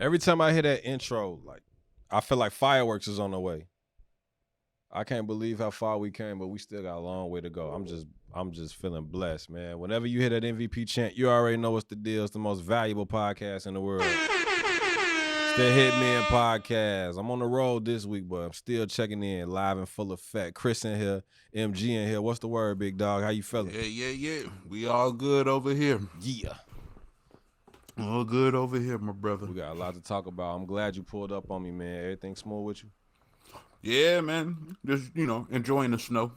Every time I hear that intro, like I feel like fireworks is on the way. I can't believe how far we came, but we still got a long way to go. I'm just feeling blessed, man. Whenever you hear that MVP chant, you already know what's the deal. It's the most valuable podcast in the world. It's the Hitmen podcast. I'm on the road this week, but I'm still checking in live and full effect. Chris in here, MG in here. What's the word, big dog? How you feeling? Yeah. We all good over here. Yeah. All good over here, my brother. We got a lot to talk about. I'm glad you pulled up on me, man. Everything smooth with you? Yeah, man. Just, enjoying the snow.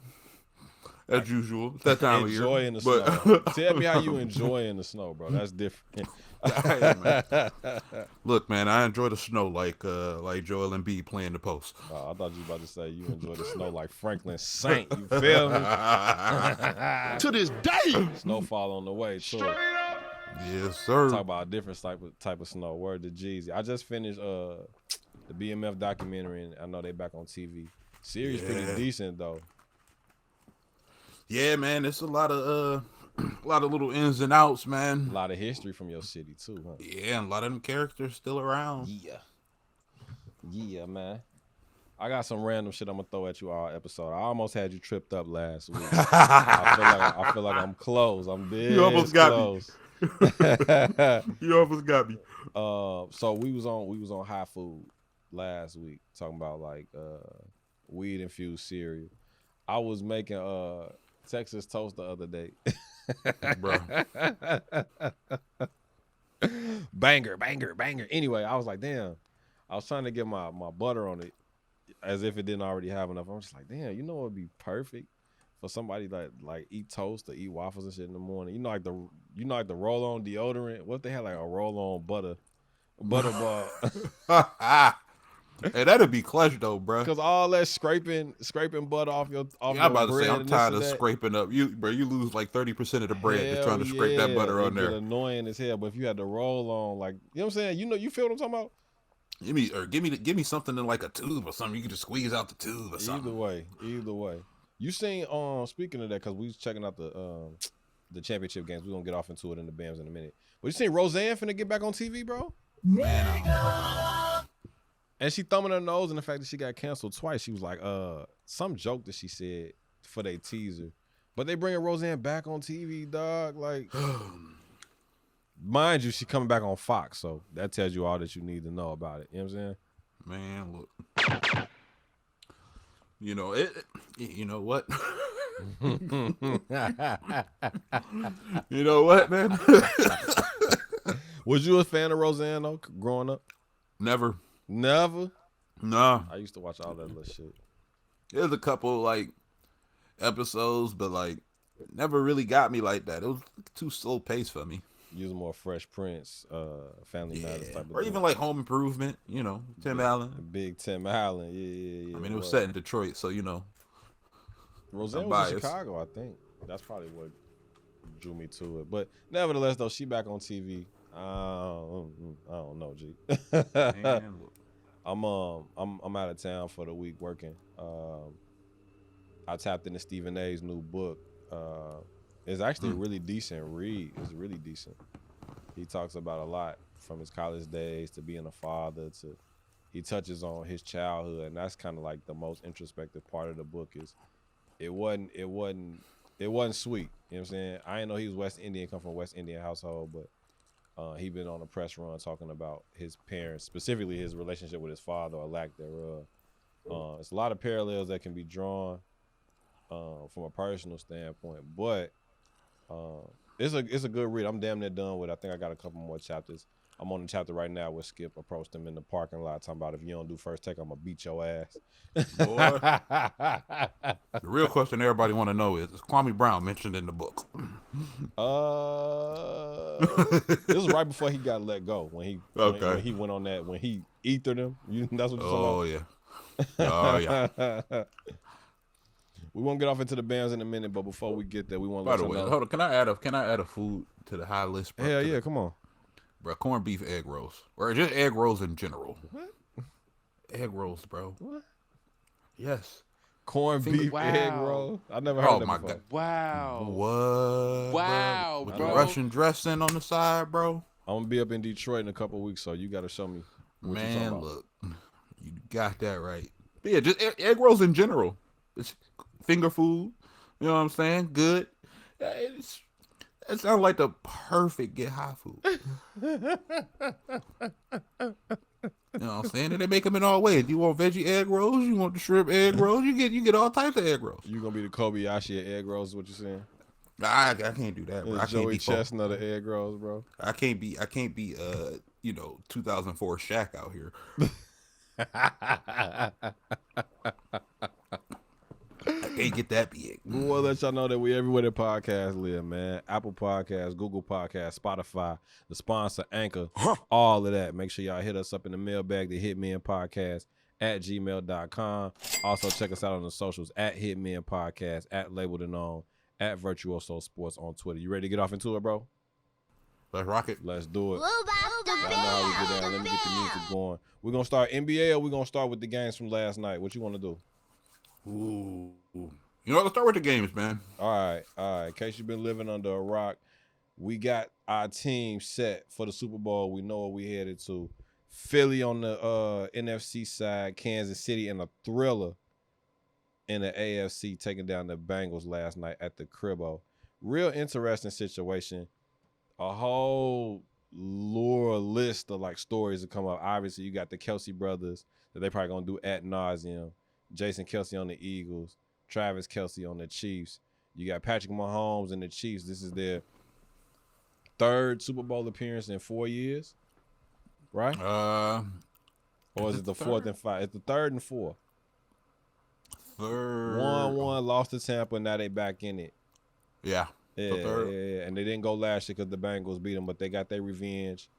As usual. That time of year. Enjoying the snow. Tell me how you enjoying the snow, bro. That's different. Hey, man. Look, man, I enjoy the snow like Joel Embiid playing the post. Oh, I thought you were about to say you enjoy the snow like Franklin Saint. You feel me? To this day. Snowfall on the way, too. Yes, sir. Talk about a different type of snow. Word to Jeezy. I just finished the BMF documentary, and I know they back on TV. Series pretty decent though. Yeah, man, it's a lot of little ins and outs, man. A lot of history from your city too, huh? Yeah, and a lot of them characters still around. Yeah, man. I got some random shit I'm gonna throw at you all episode. I almost had you tripped up last week. I feel like I'm close. I'm dead. You almost got close. me. You almost got me. So we was on high food last week talking about like weed infused cereal. I was making Texas toast the other day. Bro. Banger. Anyway, I was like, damn. I was trying to get my butter on it as if it didn't already have enough. I'm just like, damn, you know what would be perfect for somebody like eat toast or eat waffles and shit in the morning. You know like the roll on deodorant. What if they had like a roll on butter ball? Hey, that'd be clutch though, bro. Because all that scraping butter off your I'm about to say I'm tired of that. scraping up. You lose like 30% of the bread just trying to scrape that butter on there. It's annoying as hell. But if you had to roll on, like, you know what I'm saying? You feel what I'm talking about? Give me something in like a tube or something. You can just squeeze out the tube or something. Either way. You seen speaking of that, because we was checking out the championship games. We're gonna get off into it in the BAMs in a minute. But you seen Roseanne finna get back on TV, bro? Man, and she thumbing her nose in the fact that she got canceled twice. She was like, some joke that she said for their teaser. But they bringing Roseanne back on TV, dog. Like, mind you, she coming back on Fox, so that tells you all that you need to know about it. You know what I'm saying? Man, look. You know it. You know what? You know what, man? Was you a fan of Roseanne though, growing up? Never. Nah. I used to watch all that little shit. There's a couple like episodes, but like never really got me like that. It was too slow paced for me. Using more Fresh Prince, Family Matters type of or even like Home Improvement, Tim Allen. Big Tim Allen, yeah. I mean, it was set in Detroit, so Roseanne was in Chicago, I think. That's probably what drew me to it. But nevertheless, though, she back on TV. I don't know, G. Man, I'm out of town for the week working. I tapped into Stephen A's new book. It's actually a really decent read. It's really decent. He talks about a lot from his college days to being a father to he touches on his childhood, and that's kind of like the most introspective part of the book is it wasn't sweet. You know what I'm saying? I didn't know he was West Indian, come from a West Indian household, but he been on a press run talking about his parents, specifically his relationship with his father or lack thereof. It's a lot of parallels that can be drawn from a personal standpoint, but it's a good read. I'm damn near done with it. I think I got a couple more chapters. I'm on the chapter right now where Skip approached him in the parking lot talking about if you don't do first take, I'm going to beat your ass. Boy. The real question everybody want to know is Kwame Brown mentioned in the book? This was right before he got let go. When he went on that, when he ethered him. That's what you're talking about? Oh, yeah. We won't get off into the bands in a minute, but before we get there, we want to let you know. Hold on. Can I add a food to the high list? Bro? Hell yeah, come on. Bro, corned beef egg rolls. Or just egg rolls in general. What? Egg rolls, bro. What? Yes. Corned beef egg roll? I never heard that before. God. Wow. What? Wow, With bro. the Russian dressing on the side, bro. I'm gonna be up in Detroit in a couple of weeks, so you got to show me what you talking Man, about. look, you got that right. But yeah, just egg rolls in general. It's finger food. You know what I'm saying? Good. It sounds like the perfect get high food. You know what I'm saying? And they make them in all ways. You want veggie egg rolls? You want the shrimp egg rolls? You get all types of egg rolls. You gonna be the Kobayashi of egg rolls? Is what you saying? I can't do that, bro. I can't Joey be Chestnut of egg rolls, bro. I can't be 2004 Shaq out here. I can't get that big. We want to let y'all know that we everywhere that podcasts live, man. Apple Podcasts, Google Podcasts, Spotify, the sponsor, Anchor, all of that. Make sure y'all hit us up in the mailbag, the Hitmen Podcast at gmail.com. Also, check us out on the socials at Hitmen Podcast, at Labeled and On, at Virtuoso Sports on Twitter. You ready to get off into it, bro? Let's rock it. Let's do it. Y'all know how we get down. Let me get the music going. We're going to start NBA or we're going to start with the games from last night? What you want to do? Ooh. You know, let's start with the games, man. All right. In case you've been living under a rock, we got our team set for the Super Bowl. We know what we headed to. Philly on the NFC side, Kansas City in a thriller in the AFC, taking down the Bengals last night at the Cribbo. Real interesting situation. A whole list of like stories that come up. Obviously, you got the Kelsey brothers that they probably gonna do ad nauseum. Jason Kelsey on the Eagles, Travis Kelsey on the Chiefs. You got Patrick Mahomes and the Chiefs. This is their third Super Bowl appearance in 4 years, right? Or is it the fourth and five? It's the third and fourth. Third. 1-1, lost to Tampa, now they back in it. Yeah. Yeah, and they didn't go last year because the Bengals beat them, but they got their revenge.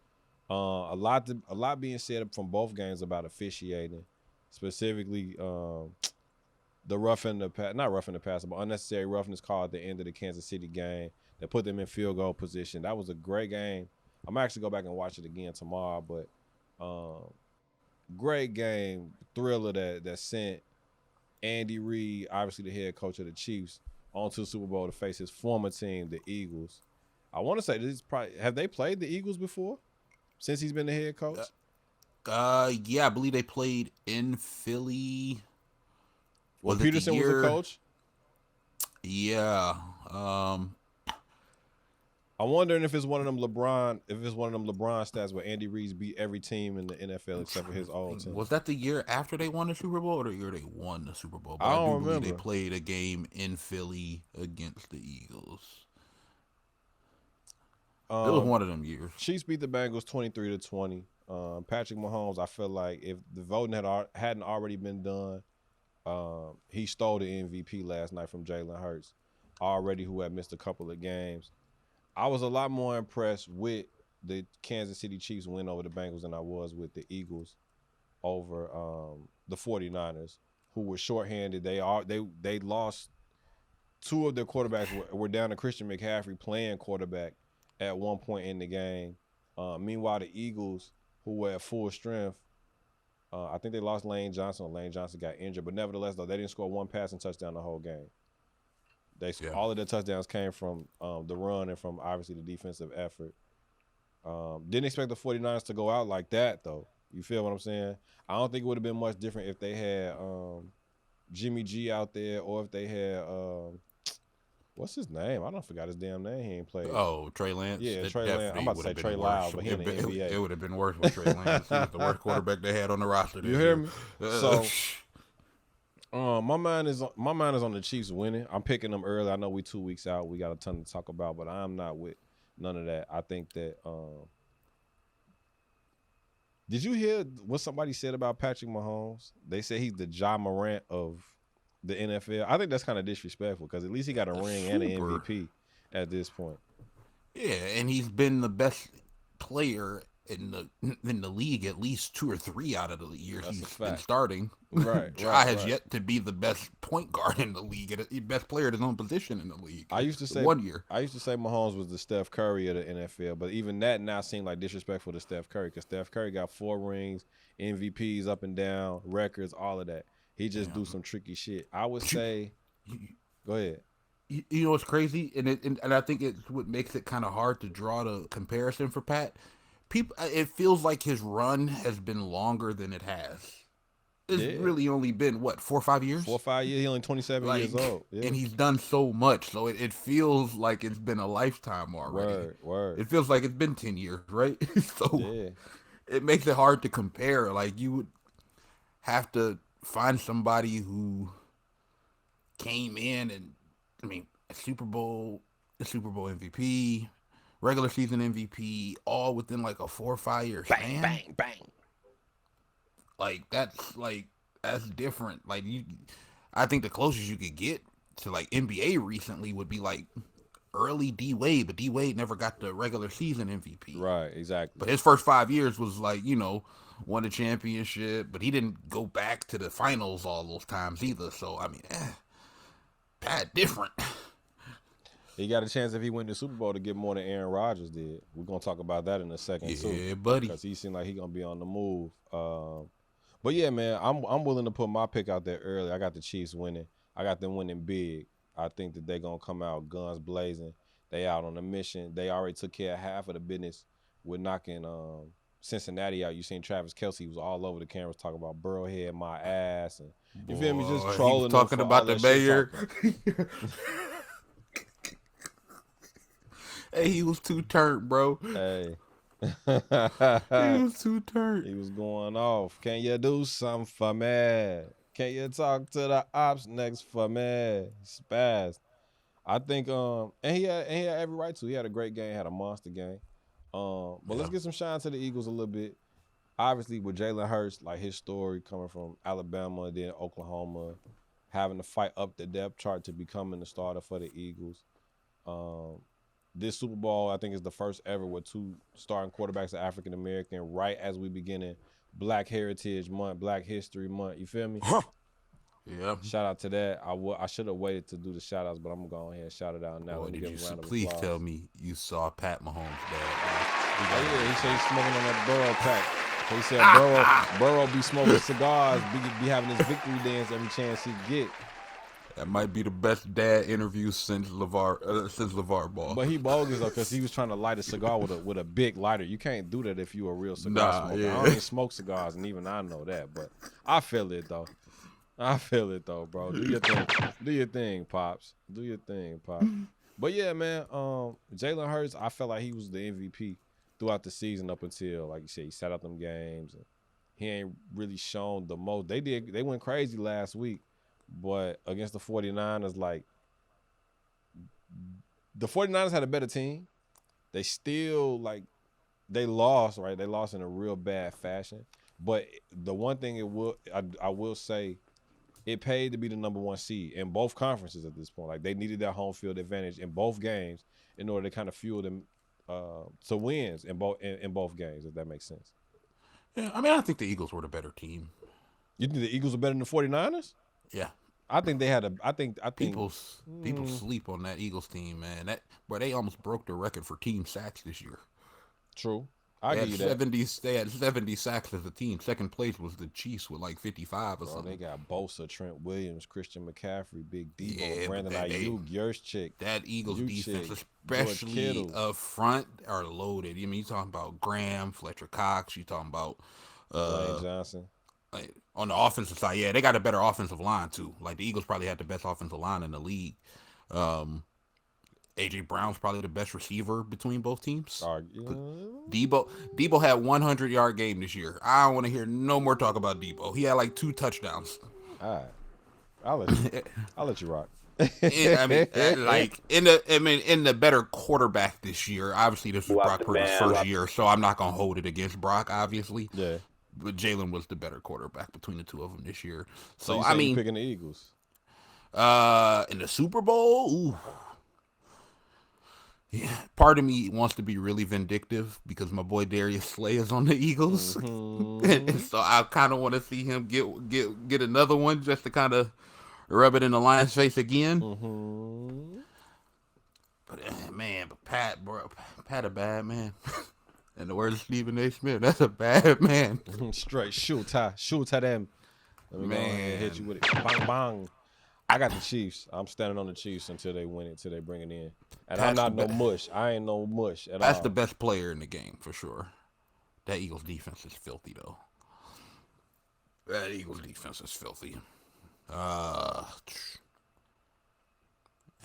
A lot being said from both games about officiating, specifically the not roughing the passer, but unnecessary roughness call at the end of the Kansas City game that put them in field goal position. That was a great game. I'm actually go back and watch it again tomorrow, but great game, thriller that sent Andy Reid, obviously the head coach of the Chiefs, onto the Super Bowl to face his former team, the Eagles. I want to say this is probably, have they played the Eagles before since he's been the head coach? Yeah, I believe they played in Philly. Was Peterson was a coach? Yeah. I'm wondering if it's one of them LeBron stats where Andy Reid beat every team in the NFL except for his own team. Was that the year after they won the Super Bowl or the year they won the Super Bowl? But I don't do remember. They played a game in Philly against the Eagles. It was one of them years. Chiefs beat the Bengals 23-20. Patrick Mahomes, I feel like if the voting hadn't already been done, he stole the MVP last night from Jalen Hurts, already who had missed a couple of games. I was a lot more impressed with the Kansas City Chiefs win over the Bengals than I was with the Eagles over the 49ers, who were shorthanded. They lost two of their quarterbacks were down to Christian McCaffrey playing quarterback at one point in the game. Meanwhile, the Eagles, who were at full strength, I think they lost Lane Johnson. Lane Johnson got injured, but nevertheless, though, they didn't score one passing touchdown the whole game. All of their touchdowns came from the run and from, obviously, the defensive effort. Didn't expect the 49ers to go out like that, though. You feel what I'm saying? I don't think it would have been much different if they had Jimmy G out there or if they had what's his name? I don't forgot his damn name. He ain't played. Oh, Trey Lance? Yeah, Trey Lance. I'm about to say Trey Lyles, but he in the NBA. It would have been worse with Trey Lance. He was the worst quarterback they had on the roster this You hear year. me? So my mind is on the Chiefs winning. I'm picking them early. I know we 2 weeks out. We got a ton to talk about, but I'm not with none of that. I think that did you hear what somebody said about Patrick Mahomes? They said he's the Ja Morant of the NFL. I think that's kind of disrespectful because at least he got a ring and an MVP at this point. Yeah, and he's been the best player in the league at least 2 or 3 out of the years he's been starting. Right. Ja has yet to be the best point guard in the league and the best player at his own position in the league. I used to say Mahomes was the Steph Curry of the NFL, but even that now seemed like disrespectful to Steph Curry because Steph Curry got 4 rings, MVPs up and down, records, all of that. He just do some tricky shit. I would say, go ahead. You know what's crazy, and I think it's what makes it kind of hard to draw the comparison for Pat. People, it feels like his run has been longer than it has. It's really only been what 4 or 5 years. 4 or 5 years. He only 27 years old. Yeah. And he's done so much, so it feels like it's been a lifetime already. Word. It feels like it's been 10 years, right? So it makes it hard to compare. Like you would have to find somebody who came in and Super Bowl MVP, regular season MVP, all within like a 4 or 5 year span. Bang. Like that's different. Like I think the closest you could get to like NBA recently would be like early D Wade, but D Wade never got the regular season MVP. Right, exactly. But his first 5 years was like, won a championship, but he didn't go back to the finals all those times either. So Pat different. He got a chance if he win the Super Bowl to get more than Aaron Rodgers did. We're gonna talk about that in a second too. Yeah, buddy. Because he seemed like he gonna be on the move. But yeah, man, I'm willing to put my pick out there early. I got the Chiefs winning. I got them winning big. I think that they're gonna come out guns blazing. They out on a mission. They already took care of half of the business with knocking Cincinnati out. You seen Travis Kelce was all over the cameras talking about Burrowhead, my ass, and you feel me, just trolling. He was talking about the mayor. Hey, he was too turned, bro. Hey. He was too turned. He was going off. Can you do something for me? Can you talk to the ops next for me? Spaz. I think and he had every right to. He had a great game, had a monster game. But let's get some shine to the Eagles a little bit. Obviously with Jalen Hurts, like his story coming from Alabama, then Oklahoma, having to fight up the depth chart to becoming the starter for the Eagles. This Super Bowl, I think, is the first ever with 2 starting quarterbacks are African American. Right as we begin in Black Heritage Month, Black History Month. You feel me? Yeah. Shout out to that. I should have waited to do the shout outs, but I'm gonna go ahead and shout it out now. Boy, please tell me you saw Pat Mahomes' dad. Yeah, he said he's smoking on that Burrow pack. So he said Burrow be smoking cigars, be having his victory dance every chance he get. That might be the best dad interview since LeVar Ball. But he bogus though, because he was trying to light a cigar with a big lighter. You can't do that if you a real cigar smoker. Yeah. I don't even smoke cigars, and even I know that. But I feel it though. Bro. Do your thing. Do your thing, Pops. Do your thing, Pops. But yeah, man, Jalen Hurts, I felt like he was the MVP throughout the season up until, like you said, he sat out them games. And he ain't really shown the most. They went crazy last week. But against the 49ers, like, the 49ers had a better team. They still, like, they lost, right? They lost in a real bad fashion. But the one thing I will say, it paid to be the number 1 seed in both conferences at this point. Like, they needed that home field advantage in both games in order to kind of fuel them to wins in both games, if that makes sense. Yeah, I think the Eagles were the better team. You think the Eagles are better than the 49ers? Yeah. I think they had I think people sleep on that Eagles team, man. They almost broke the record for team sacks this year. True. I give you that. They had 70 sacks as a team. Second place was the Chiefs with like 55 or something. They got Bosa, Trent Williams, Christian McCaffrey, Big Debo, Brandon Ayuk, Yurchik. That Eagles defense, especially up front, are loaded. I mean, you talking about Graham, Fletcher Cox. You talking about Lane Johnson. Like, on the offensive side, yeah, they got a better offensive line too. Like the Eagles probably had the best offensive line in the league. AJ Brown's probably the best receiver between both teams. Debo had 100-yard game this year. I don't want to hear no more talk about Debo. He had like 2 touchdowns. All right, I'll let you rock. In the better quarterback this year. Obviously, this was Brock Purdy's first year, so I'm not gonna hold it against Brock. Obviously, yeah. But Jalen was the better quarterback between the two of them this year. So you picking the Eagles? In the Super Bowl, ooh. Yeah, part of me wants to be really vindictive because my boy Darius Slay is on the Eagles, and so I kind of want to see him get another one just to kind of rub it in the Lions' face again. But Pat a bad man. In the words of Stephen A. Smith, that's a bad man. Straight shoot them. Let me go ahead and hit you with it. Bang bang. I got the Chiefs. I'm standing on the Chiefs until they win it, until they bring it in. And That's I'm not no mush. I ain't no mush at all. That's the best player in the game for sure. That Eagles defense is filthy though. That Eagles defense is filthy. And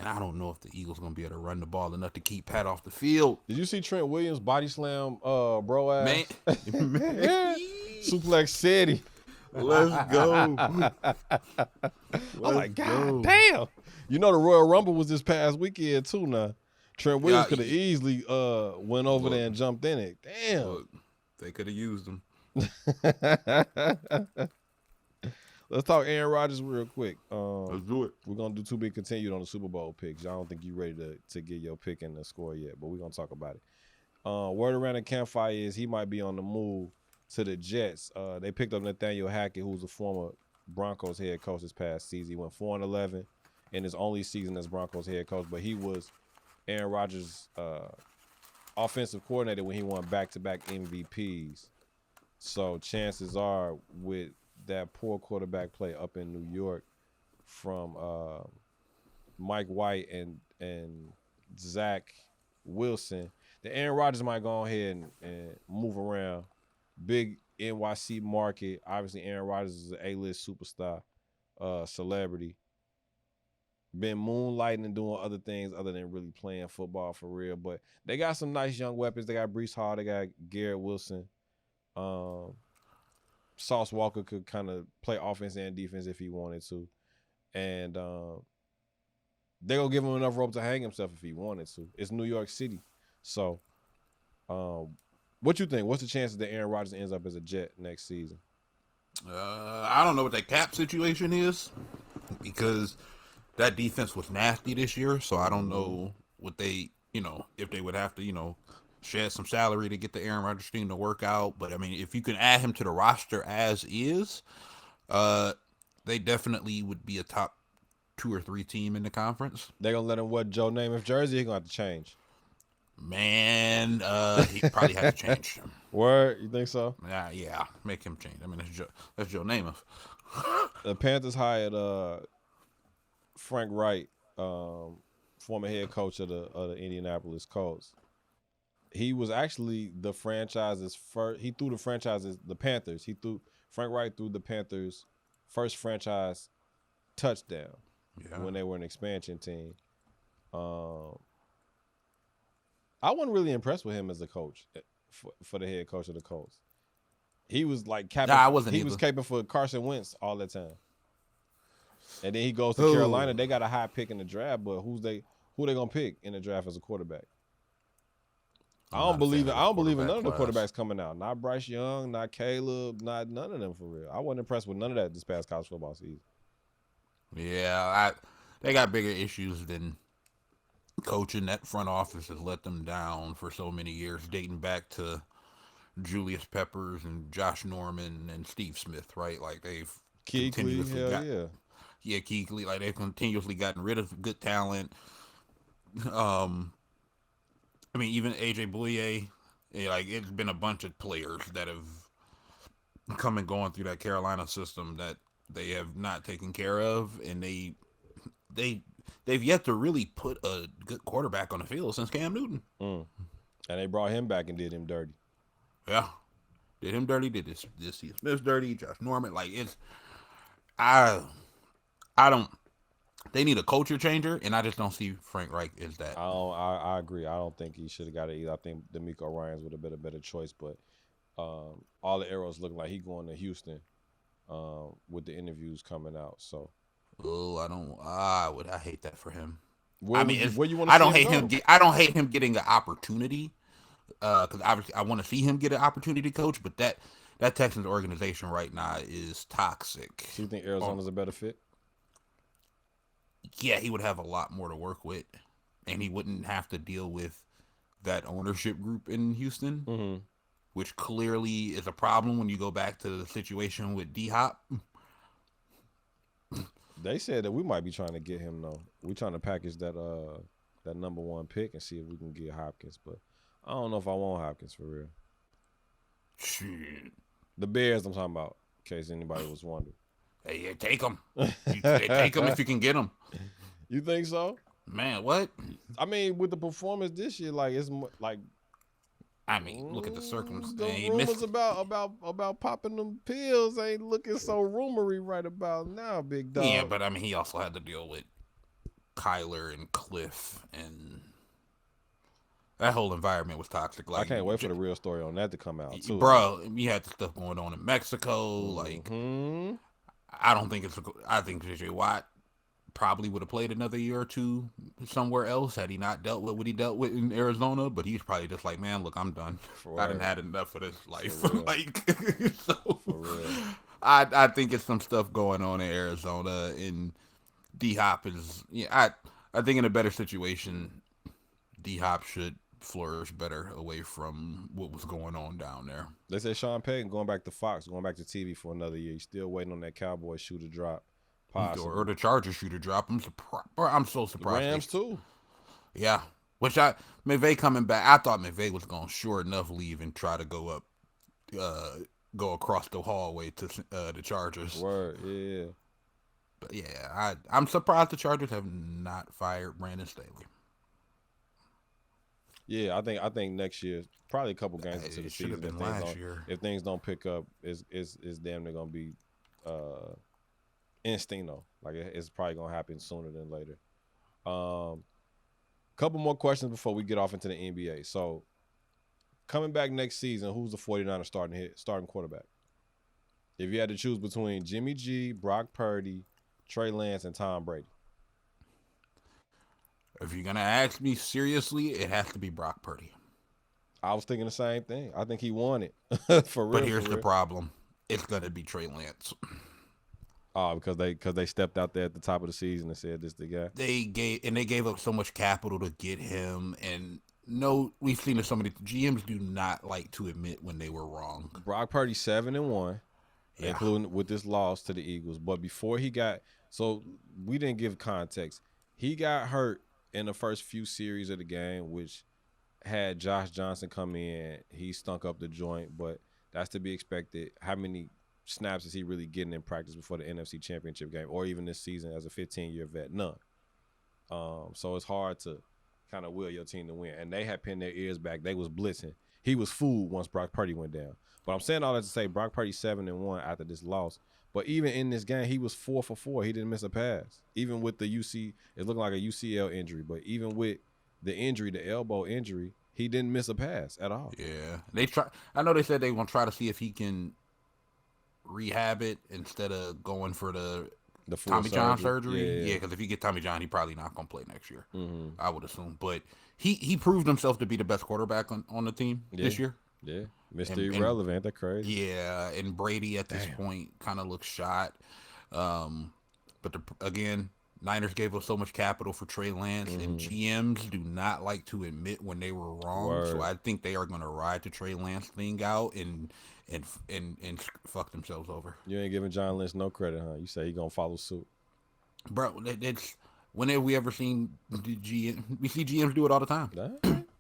I don't know if the Eagles gonna be able to run the ball enough to keep Pat off the field. Did you see Trent Williams body slam bro ass? Man. Suplex City. Let's go. I'm like, God damn. You know the Royal Rumble was this past weekend too now. Trent Williams could have easily went over there and jumped in it. Damn. Look, they could have used him. Let's talk Aaron Rodgers real quick. Let's do it. We're going to do to be continued on the Super Bowl picks. I don't think you're ready to get your pick in the score yet, but we're going to talk about it. Word around the campfire is he might be on the move to the Jets. They picked up Nathaniel Hackett, who's a former Broncos head coach this past season. He went 4-11 in his only season as Broncos head coach, but he was Aaron Rodgers' offensive coordinator when he won back-to-back MVPs. So chances are with that poor quarterback play up in New York from Mike White and Zach Wilson, that Aaron Rodgers might go ahead and move around. Big NYC market. Obviously, Aaron Rodgers is an A-list superstar, celebrity. Been moonlighting and doing other things other than really playing football for real. But they got some nice young weapons. They got Breece Hall. They got Garrett Wilson. Sauce Walker could kind of play offense and defense if he wanted to. And they're going to give him enough rope to hang himself if he wanted to. It's New York City. So what you think? What's the chances that Aaron Rodgers ends up as a Jet next season? I don't know what that cap situation is because that defense was nasty this year. So I don't know what they, if they would have to, shed some salary to get the Aaron Rodgers team to work out. But, I mean, if you can add him to the roster as is, they definitely would be a top 2 or 3 team in the conference. They're going to let him wear Joe Namath jersey? He's going to have to change. Man, he probably has to change. Word? You think so? Yeah, make him change. I mean, that's Joe Namath. The Panthers hired Frank Wright, former head coach of the Indianapolis Colts. He was actually the franchise's first. He threw the Panthers. Frank Wright threw the Panthers' first franchise touchdown when they were an expansion team. I wasn't really impressed with him as a coach for the head coach of the Colts. He was like capping. I wasn't. He was caping for Carson Wentz all the time. And then he goes to Carolina. They got a high pick in the draft, but who they gonna pick in the draft as a quarterback? I don't believe in none of the quarterbacks coming out. Not Bryce Young, not Caleb, not none of them for real. I wasn't impressed with none of that this past college football season. Yeah, they got bigger issues than coaching. That front office has let them down for so many years, dating back to Julius Peppers and Josh Norman and Steve Smith, right? Like they've continuously Kuechly, like they've continuously gotten rid of good talent. I mean, even AJ Bouye, like it's been a bunch of players that have come and gone through that Carolina system that they have not taken care of, and they've yet to really put a good quarterback on the field since Cam Newton. And they brought him back and did him dirty. Yeah, did him dirty. Did this Steve Smith dirty? Josh Norman, like I don't. They need a culture changer, and I just don't see Frank Reich as that. I agree. I don't think he should have got it either. I think D'Amico Ryans would have been a better choice, but all the arrows look like he going to Houston with the interviews coming out. So, I hate that for him. Where you want to? I don't hate him. I don't hate him getting an opportunity because obviously I want to see him get an opportunity to coach, but that Texans organization right now is toxic. So you think Arizona's a better fit? Yeah, he would have a lot more to work with, and he wouldn't have to deal with that ownership group in Houston, which clearly is a problem when you go back to the situation with D-Hop. They said that we might be trying to get him, though. We're trying to package that number 1 pick and see if we can get Hopkins, but I don't know if I want Hopkins for real. Shit. The Bears I'm talking about, in case anybody was wondering. Hey, take them. Take them if you can get them. You think so? Man, what? I mean, with the performance this year, like it's like. I mean, look at the circumstances. The rumors about popping them pills ain't looking so rumory right about now, big dog. Yeah, but I mean, he also had to deal with Kyler and Cliff, and that whole environment was toxic. Like, I can't wait for the real story on that to come out, too. Bro, you had the stuff going on in Mexico. Like, I think J.J. Watt probably would have played another year or two somewhere else had he not dealt with what he dealt with in Arizona. But he's probably just like, man, look, I'm done. I done had enough of this life. Like, so I think it's some stuff going on in Arizona, and D-Hop is, I think in a better situation, D-Hop should flourish better away from what was going on down there. They say Sean Payton going back to Fox, going back to TV for another year. He's still waiting on that Cowboys shoe to drop. Or the Chargers shoe to drop. I'm so surprised. The Rams too. Yeah. McVay coming back. I thought McVay was going to sure enough leave and try to go across the hallway to the Chargers. Word, yeah. But yeah, I'm surprised the Chargers have not fired Brandon Staley. Yeah, I think next year, probably a couple games into the season. Been last year. If things don't pick up, it's damn near gonna be instinct though. Like it's probably gonna happen sooner than later. Couple more questions before we get off into the NBA. So, coming back next season, who's the 49ers starting quarterback? If you had to choose between Jimmy G, Brock Purdy, Trey Lance, and Tom Brady. If you're gonna ask me seriously, it has to be Brock Purdy. I was thinking the same thing. I think he won it for real. But here's the problem: it's gonna be Trey Lance. Oh, because they stepped out there at the top of the season and said this the guy. They gave up so much capital to get him, and we've seen so many GMs do not like to admit when they were wrong. Brock Purdy 7-1, including with this loss to the Eagles. But before he got, so we didn't give context. He got hurt in the first few series of the game, which had Josh Johnson come in. He stunk up the joint, but that's to be expected. How many snaps is he really getting in practice before the NFC Championship game or even this season as a 15-year vet? None. So it's hard to kind of will your team to win. And they had pinned their ears back. They was blitzing. He was fooled once Brock Purdy went down. But I'm saying all that to say Brock Purdy 7-1 after this loss. But even in this game, he was 4 for 4. He didn't miss a pass. Even with the it looked like a UCL injury. But even with the injury, the elbow injury, he didn't miss a pass at all. Yeah. I know they said they want to try to see if he can rehab it instead of going for the Tommy John surgery. Yeah, because if you get Tommy John, he probably not going to play next year. Mm-hmm. I would assume. But he proved himself to be the best quarterback on the team this year. Yeah. Mr. Irrelevant. That's crazy. Yeah, and Brady at this point kind of looks shot. But again, Niners gave us so much capital for Trey Lance, and GMs do not like to admit when they were wrong. Word. So I think they are going to ride the Trey Lance thing out and fuck themselves over. You ain't giving John Lynch no credit, huh? You say he gonna follow suit, bro. It's when have we ever seen the GM? We see GMs do it all the time.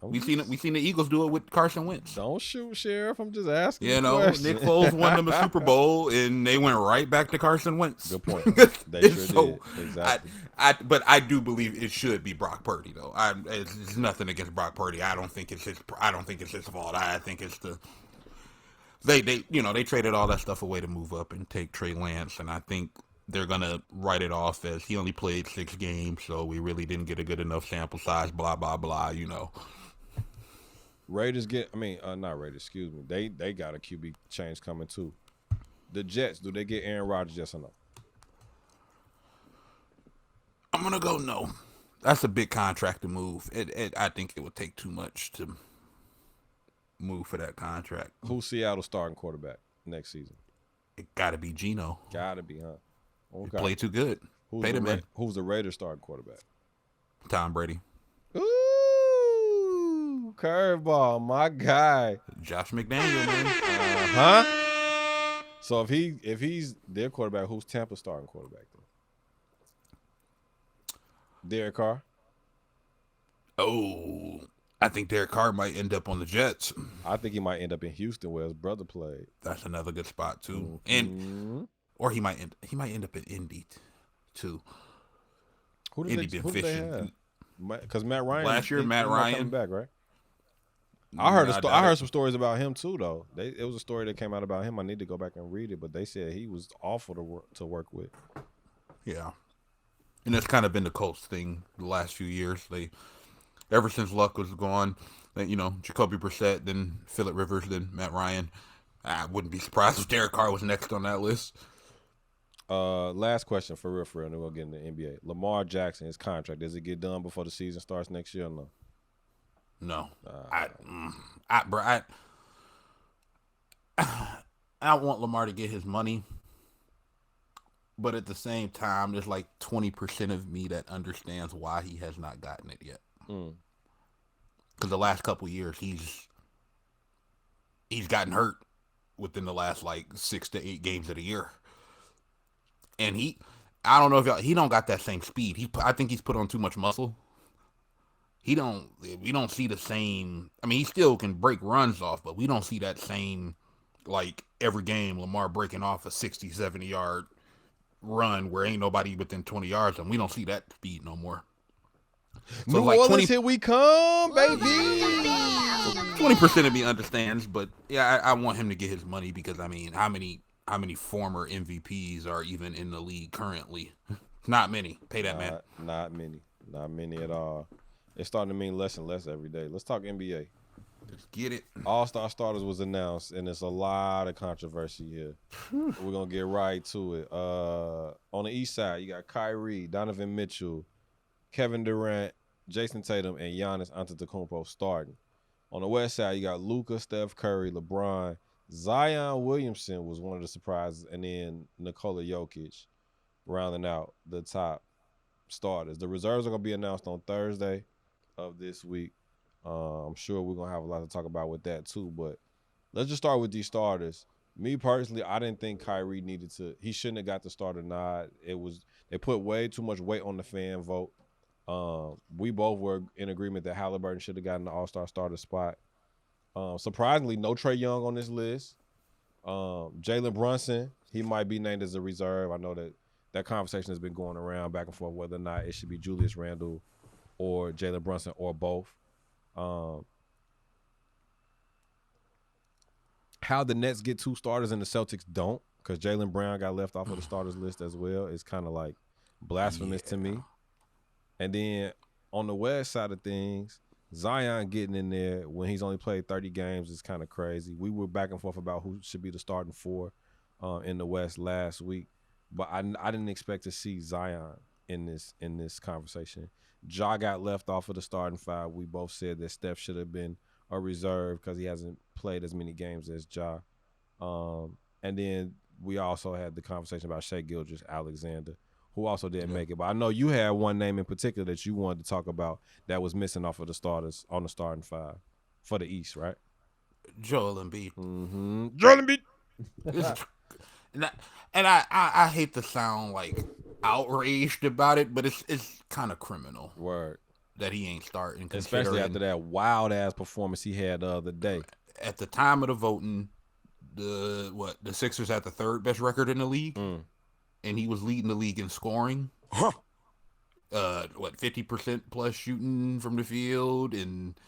We seen the Eagles do it with Carson Wentz. Don't shoot, Sheriff. I'm just asking. You know, Nick Foles won them a Super Bowl, and they went right back to Carson Wentz. Good point. They sure did. Exactly. But I do believe it should be Brock Purdy, though. It's nothing against Brock Purdy. I don't think it's his fault. I think it's they traded all that stuff away to move up and take Trey Lance, and I think they're gonna write it off as he only played 6 games, so we really didn't get a good enough sample size. Blah blah blah. Raiders not Raiders. Excuse me. They got a QB change coming too. The Jets, do they get Aaron Rodgers? Yes or no? I'm gonna go no. That's a big contract to move. I think it would take too much to move for that contract. Who's Seattle starting quarterback next season? It got to be Geno. Got to be, huh? Okay. He played too good. Who's the Raiders starting quarterback? Tom Brady. Ooh, curveball, my guy. Josh McDaniel, man. Uh-huh. So if he's their quarterback, who's Tampa's starting quarterback then? Derek Carr? Oh, I think Derek Carr might end up on the Jets. I think he might end up in Houston where his brother played. That's another good spot too. And or he might end up in Indy too. Who Indy did been they fishing. have? Because Matt Ryan Last year, Matt he's not coming Ryan back, right? I I heard some stories about him too, though. It was a story that came out about him. I need to go back and read it, but they said he was awful to work with. Yeah, and that's kind of been the Colts thing the last few years. Ever since Luck was gone, Jacoby Brissett, then Phillip Rivers, then Matt Ryan. I wouldn't be surprised if Derek Carr was next on that list. Last question for real, and then we'll get into the NBA. Lamar Jackson, his contract, does it get done before the season starts next year or no? No, I want Lamar to get his money, but at the same time, there's like 20% of me that understands why he has not gotten it yet. Because the last couple years, he's gotten hurt within the last like 6 to 8 games of the year, and I don't know if he don't got that same speed. I think he's put on too much muscle. We don't see the same. I mean, he still can break runs off, but we don't see that same, like, every game Lamar breaking off a 60, 70-yard run where ain't nobody within 20 yards, and we don't see that speed no more. So New Orleans, here we come, baby. 20% of me understands, but yeah, I want him to get his money because, I mean, how many former MVPs are even in the league currently? Not many. Pay that man. Not many at all. It's starting to mean less and less every day. Let's talk NBA. Let's get it. All-Star starters was announced, and there's a lot of controversy here. We're going to get right to it. On the east side, you got Kyrie, Donovan Mitchell, Kevin Durant, Jason Tatum, and Giannis Antetokounmpo starting. On the west side, you got Luka, Steph Curry, LeBron. Zion Williamson was one of the surprises, and then Nikola Jokic rounding out the top starters. The reserves are going to be announced on Thursday of this week. I'm sure we're going to have a lot to talk about with that too, but let's just start with these starters. Me personally, I didn't think Kyrie he shouldn't have got the starter nod. They put way too much weight on the fan vote. We both were in agreement that Halliburton should have gotten the All-Star starter spot. Surprisingly, no Trae Young on this list. Jalen Brunson, he might be named as a reserve. I know that conversation has been going around back and forth whether or not it should be Julius Randle or Jalen Brunson or both. How the Nets get 2 starters and the Celtics don't, because Jaylen Brown got left off of the starters list as well, is kind of like blasphemous to me. And then on the west side of things, Zion getting in there when he's only played 30 games is kind of crazy. We were back and forth about who should be the starting 4 in the West last week, but I didn't expect to see Zion in this conversation. Ja got left off of the starting 5. We both said that Steph should have been a reserve because he hasn't played as many games as Ja. And then we also had the conversation about Shai Gilgeous-Alexander, who also didn't make it. But I know you had one name in particular that you wanted to talk about that was missing off of the starters on the starting 5 for the East, right? Joel Embiid. Mm-hmm. Joel Embiid. And I hate to sound like outraged about it, but it's kind of criminal. Word. That he ain't starting. Especially after that wild-ass performance he had the other day. At the time of the voting, the Sixers had the 3rd best record in the league, and he was leading the league in scoring. 50% plus shooting from the field and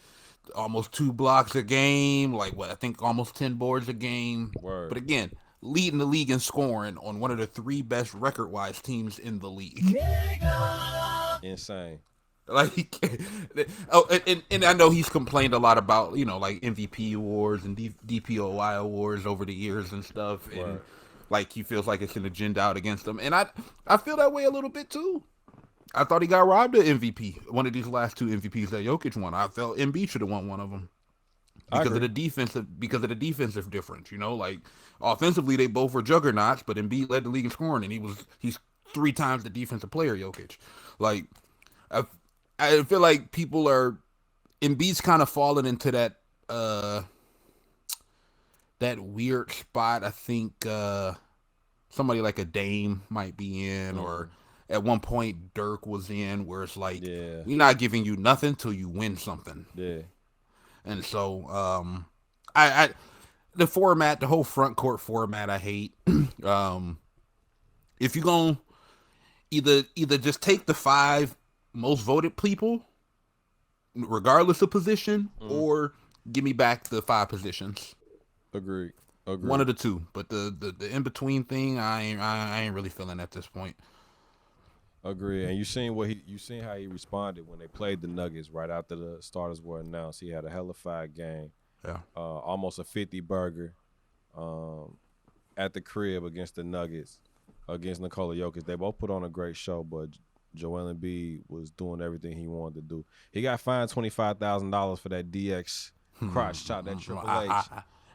almost 2 blocks a game, I think almost 10 boards a game. Word. But again, leading the league in scoring on one of the 3 best record-wise teams in the league. Insane. And I know he's complained a lot about, MVP awards and DPOY awards over the years and stuff. And he feels like it's an agenda out against him. And I feel that way a little bit too. I thought he got robbed of MVP. One of these last 2 MVPs that Jokic won. I felt Embiid should have won one of them. Because of the defensive difference, offensively they both were juggernauts, but Embiid led the league in scoring, and he's 3 times the defensive player Jokic. I feel like Embiid's kind of fallen into that weird spot. I think somebody like a Dame might be in, or at one point Dirk was in, where it's like, we're not giving you nothing till you win something. Yeah. And so, the format, the whole front court format, I hate. if you're gonna either just take the 5 most voted people, regardless of position, or give me back the 5 positions. Agreed. One of the two, but the in between thing, I ain't really feeling at this point. Agree. And you seen how he responded when they played the Nuggets right after the starters were announced. He had a hellified game. Yeah. Almost a 50 burger at the crib against the Nuggets, against Nikola Jokic. They both put on a great show, but Joel Embiid was doing everything he wanted to do. He got fined $25,000 for that DX crotch shot, that Triple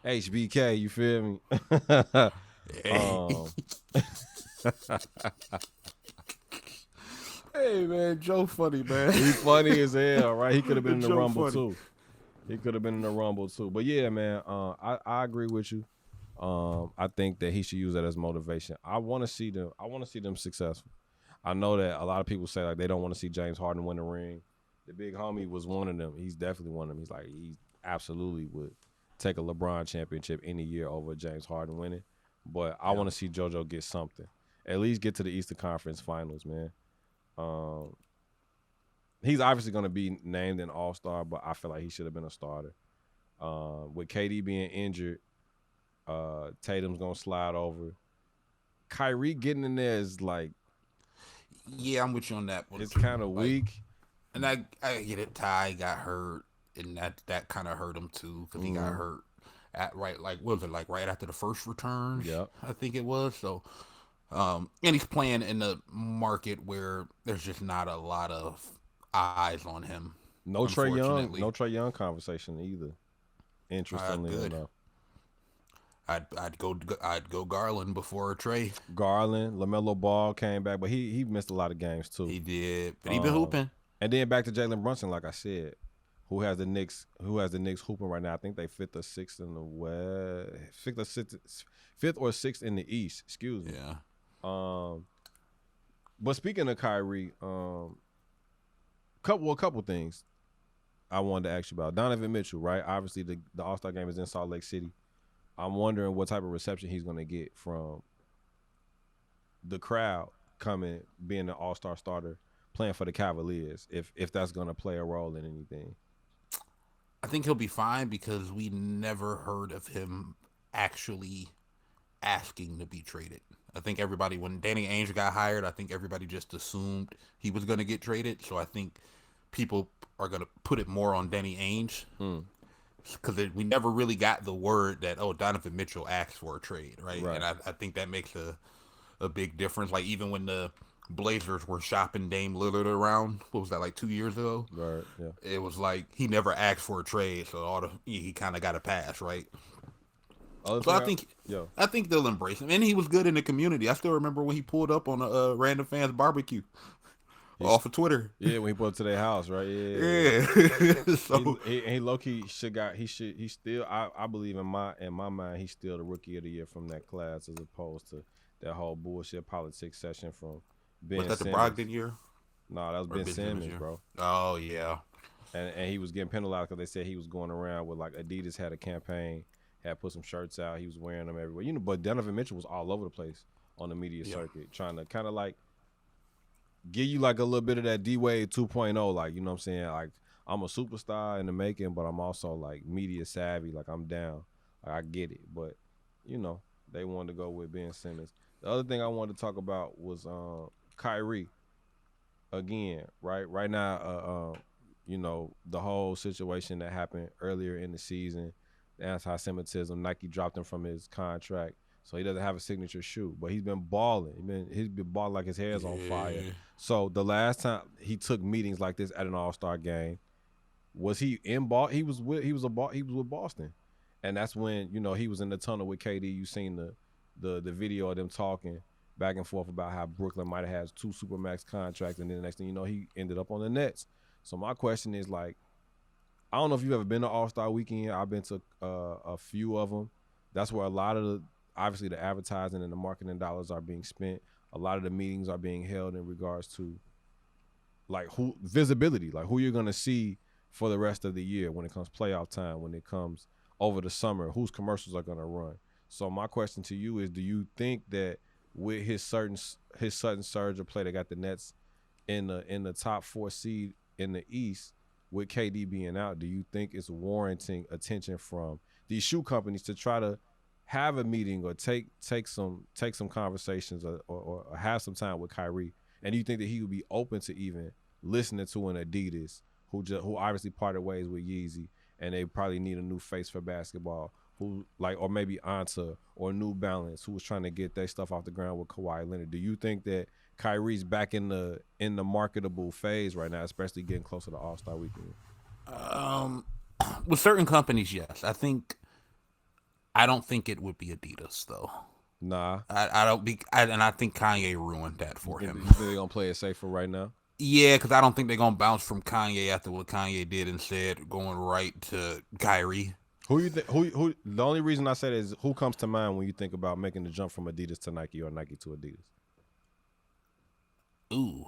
H. HBK, you feel me? Hey man, Joe funny, man. He's funny as hell, right? He could have been in the Joe Rumble funny. too. He could have been in the Rumble too. But yeah, man, I agree with you. I think that he should use that as motivation. I want to see them successful. I know that a lot of people say like they don't want to see James Harden win the ring. The big homie was one of them. He's definitely one of them. He's like he absolutely would take a LeBron championship any year over James Harden winning. But I want to see JoJo get something. At least get to the Eastern Conference Finals, man. He's obviously going to be named an All-Star, but I feel like he should have been a starter. With KD being injured, Tatum's going to slide over. Kyrie getting in there is like, yeah, I'm with you on that one. It's kind of weak. And I get it. Ty got hurt, and that kind of hurt him too because he got hurt at right after the first return. Yeah, I think it was. So, and he's playing in a market where there's just not a lot of eyes on him. No Trae Young conversation either. Interestingly enough. I'd go Garland before Trae. Garland, LaMelo Ball came back, but he missed a lot of games too. He did, but he been hooping. And then back to Jalen Brunson, like I said, who has the Knicks hooping right now. I think they fifth or sixth in the West, fifth or sixth in the East. Excuse me. Yeah. But speaking of Kyrie, couple things I wanted to ask you about. Donovan Mitchell, right? Obviously, the All-Star game is in Salt Lake City. I'm wondering what type of reception he's going to get from the crowd coming, being an All-Star starter, playing for the Cavaliers, if that's going to play a role in anything. I think he'll be fine because we never heard of him actually asking to be traded. I think everybody, when Danny Ainge got hired, I think everybody just assumed he was going to get traded. So I think people are going to put it more on Danny Ainge. Because we never really got the word that, Donovan Mitchell asked for a trade, right? And I think that makes a big difference. Like, even when the Blazers were shopping Dame Lillard around, what was that, like 2 years ago? Right, yeah. It was like he never asked for a trade, so he kind of got a pass, right? So I think they'll embrace him. And he was good in the community. I still remember when he pulled up on a random fans barbecue. Off of Twitter. Yeah, when he put up to their house, right? Yeah. So he low-key he still I believe in my mind he's still the rookie of the year from that class, as opposed to that whole bullshit politics session from Ben Simmons. Was that the Brogdon year? No, that was Ben Simmons, bro. Oh yeah. And he was getting penalized because they said he was going around with, like, Adidas had a campaign, had put some shirts out, he was wearing them everywhere. But Donovan Mitchell was all over the place on the media circuit, trying to kind of like give you like a little bit of that D-Wade 2.0, like, you know what I'm saying? Like, I'm a superstar in the making, but I'm also like media savvy, like I'm down. Like, I get it. But, they wanted to go with Ben Simmons. The other thing I wanted to talk about was Kyrie. Again, right now, the whole situation that happened earlier in the season, the anti-Semitism, Nike dropped him from his contract. So he doesn't have a signature shoe, but he's been balling. He's been balling like his hair's on fire. So the last time he took meetings like this at an All-Star game, was he in Boston? He was with Boston, and that's when he was in the tunnel with KD. You seen the video of them talking back and forth about how Brooklyn might have had 2 Supermax contracts, and then the next thing you know, he ended up on the Nets. So my question is, like, I don't know if you've ever been to All-Star Weekend. I've been to a few of them. That's where a lot of obviously the advertising and the marketing dollars are being spent. A lot of the meetings are being held in regards to like visibility, like who you're going to see for the rest of the year when it comes playoff time, when it comes over the summer, whose commercials are going to run. So my question to you is, do you think that with his sudden surge of play that got the Nets in the top 4 seed in the East with KD being out, do you think it's warranting attention from these shoe companies to try to have a meeting or take some conversations or have some time with Kyrie? And do you think that he would be open to even listening to an Adidas who obviously parted ways with Yeezy and they probably need a new face for basketball, or maybe Anta or New Balance, who was trying to get their stuff off the ground with Kawhi Leonard? Do you think that Kyrie's back in the marketable phase right now, especially getting closer to All-Star Weekend? With certain companies, yes. I don't think it would be Adidas though. Nah, and I think Kanye ruined that for him. You think they're gonna play it safe for right now? Yeah, because I don't think they're gonna bounce from Kanye after what Kanye did and said, going right to Kyrie. Who you think? Who? The only reason I say that is who comes to mind when you think about making the jump from Adidas to Nike or Nike to Adidas? Ooh,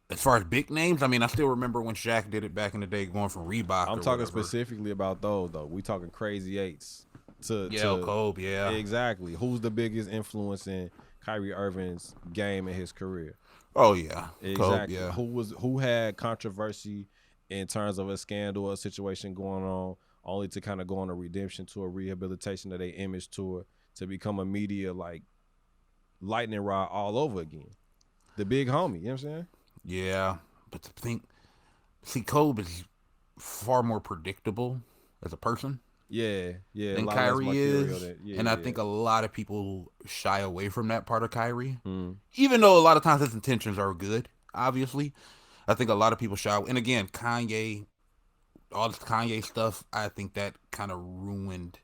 as far as big names, I mean, I still remember when Shaq did it back in the day, going from Reebok. I'm talking specifically about those though. We talking Crazy Eights to Kobe, yeah, exactly. Who's the biggest influence in Kyrie Irving's game and his career? Oh yeah, exactly. Kobe, yeah. Who had controversy in terms of a scandal, a situation going on, only to kind of go on a redemption tour, rehabilitation of their image tour, to become a media like lightning rod all over again. The big homie, you know what I'm saying? Yeah, but Kobe is far more predictable as a person. Yeah. Than Kyrie is, and I think a lot of people shy away from that part of Kyrie. Even though a lot of times his intentions are good, obviously, I think a lot of people shy away. And again, Kanye, all this Kanye stuff, I think that kind of ruined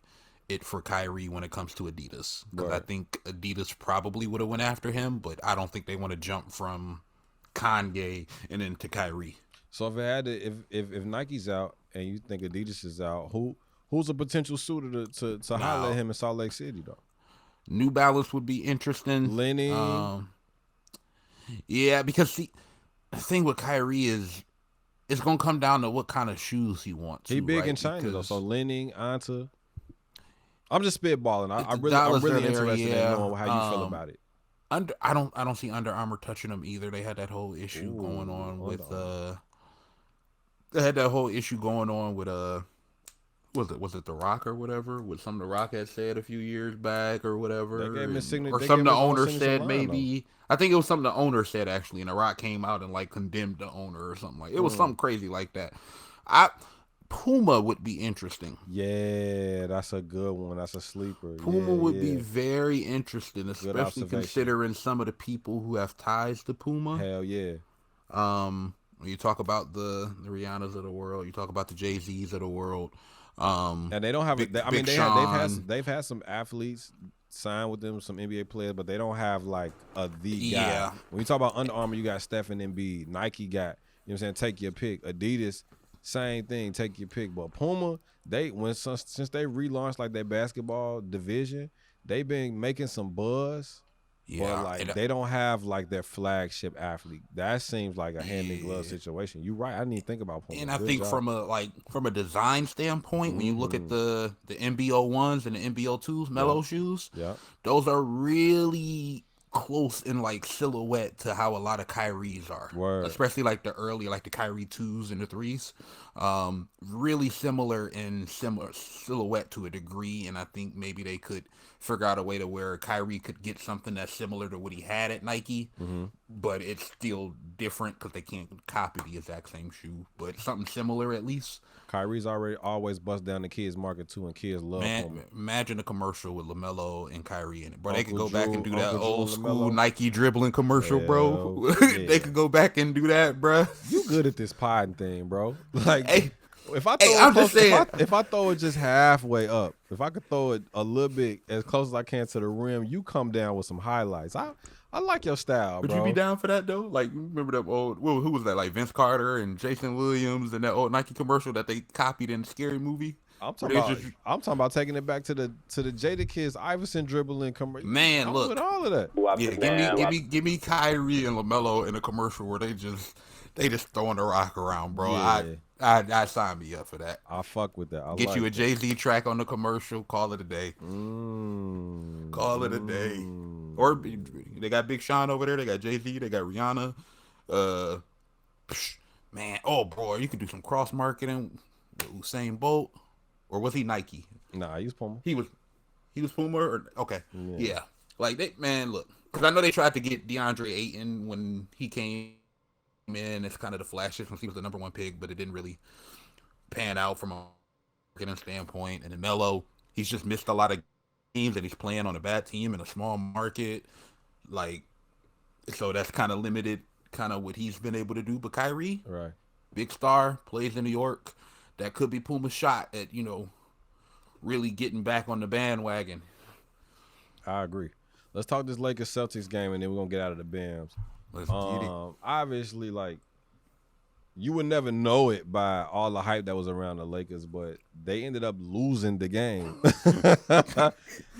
it for Kyrie when it comes to Adidas. Because I think Adidas probably would have went after him, but I don't think they want to jump from Kanye and then to Kyrie. So if Nike's out and you think Adidas is out, who's a potential suitor to holler at him in Salt Lake City though? New Balance would be interesting. Lenny. Yeah, because the thing with Kyrie is it's gonna come down to what kind of shoes he wants. He big in China though, so Lenny, Anta. I'm just spitballing. I'm really interested in knowing how you feel about it. I don't see Under Armour touching them either. They had that whole issue going on with was it The Rock or whatever? With something The Rock had said a few years back or whatever. Or something the owner said maybe. I think it was something the owner said actually, and The Rock came out and like condemned the owner or something like. It was something crazy like that. Puma would be interesting. Yeah, that's a good one. That's a sleeper. Puma would be very interesting, especially considering some of the people who have ties to Puma. Hell yeah. When you talk about the Rihannas of the world, you talk about the Jay-Z's of the world. And they don't have. They've had some athletes sign with them, some NBA players, but they don't have like the guy. Yeah. When you talk about Under Armour, you got Stephen Embiid. Nike got, you know what I'm saying, take your pick. Adidas, same thing, take your pick. But Puma, since they relaunched like their basketball division, they've been making some buzz. Yeah, but they don't have like their flagship athlete. That seems like a hand in glove situation. You're right. I didn't think about Puma. And I think from a design standpoint, when you look at the MBO1s and the MBO2s, Melo shoes, those are really close in like silhouette to how a lot of Kyrie's are. Especially like the early, like the Kyrie 2s and the 3s. Really similar in similar silhouette to a degree, and I think maybe they could figure out a way to where Kyrie could get something that's similar to what he had at Nike, but it's still different because they can't copy the exact same shoe, but something similar at least. Kyrie's always bust down the kids market too, and kids love him. Imagine a commercial with LaMelo and Kyrie in it, bro. They could go back and do that old school Nike dribbling commercial, bro. They could go back and do that, bro. You good at this pod thing, bro. Like, hey, if I throw it just halfway up, if I could throw it a little bit as close as I can to the rim, you come down with some highlights. I like your style, bro. Would you be down for that though? Like, you remember that old who was that? Like Vince Carter and Jason Williams and that old Nike commercial that they copied in the Scary Movie. I'm talking about taking it back to the Jadakiss Iverson dribbling commercial. Man, look, with all of that. Yeah, give me Kyrie and LaMelo in a commercial where they just throwing the rock around, bro. Yeah. I sign me up for that. I fuck with that. Get you a Jay-Z track on the commercial. Call it a day. Call it a day. Or they got Big Sean over there. They got Jay-Z. They got Rihanna. Man, oh boy, you could do some cross marketing with Usain Bolt, or was he Nike? Nah, he was Puma. He was Puma. Okay, yeah. Like they, man, look, because I know they tried to get DeAndre Ayton when he came in. It's kind of the flashes since he was the number 1 pick, but it didn't really pan out from a marketing standpoint. And then Melo, he's just missed a lot of games, and he's playing on a bad team in a small market. Like, so that's kind of limited, kind of what he's been able to do. But Kyrie, right, big star, plays in New York. That could be Puma's shot at, really getting back on the bandwagon. I agree. Let's talk this Lakers Celtics game, and then we're gonna get out of the BAMs. Let's get it. Obviously, like, you would never know it by all the hype that was around the Lakers, but they ended up losing the game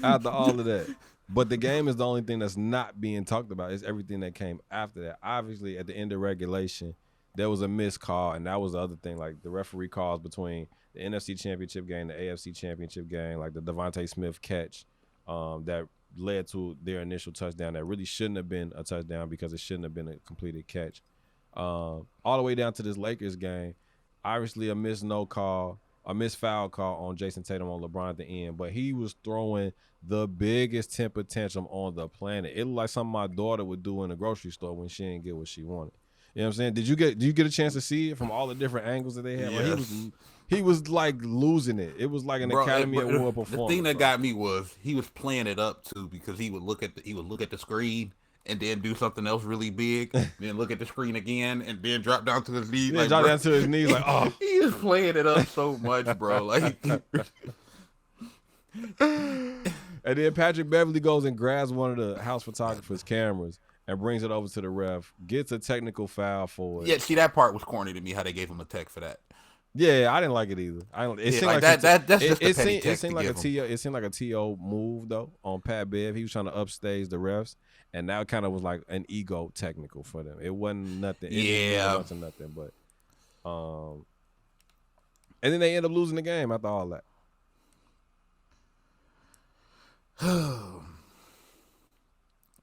after all of that. But the game is the only thing that's not being talked about. It's everything that came after that. Obviously, at the end of regulation, there was a missed call, and that was the other thing. Like, the referee calls between the NFC Championship game, the AFC Championship game, like the Devontae Smith catch that led to their initial touchdown that really shouldn't have been a touchdown because it shouldn't have been a completed catch. All the way down to this Lakers game, obviously a missed foul call on Jason Tatum on LeBron at the end, but he was throwing the biggest temper tantrum on the planet. It looked like something my daughter would do in the grocery store when she didn't get what she wanted. You know what I'm saying? Did you get a chance to see it from all the different angles that they had? Yes. Like, he was like losing it. It was like an Academy Award performance. The thing that got me was he was playing it up too, because he would look at the screen and then do something else really big, then look at the screen again, and then drop down to his knees. Yeah, drop down to his knees like, oh. He was playing it up so much, bro. Like, and then Patrick Beverly goes and grabs one of the house photographer's cameras and brings it over to the ref, gets a technical foul for it. Yeah, see, that part was corny to me, how they gave him a tech for that. Yeah, I didn't like it either. It seemed like a TO move though on Pat Bev. He was trying to upstage the refs, and that kind of was like an ego technical for them. It wasn't nothing. It wasn't nothing, but and then they end up losing the game after all that.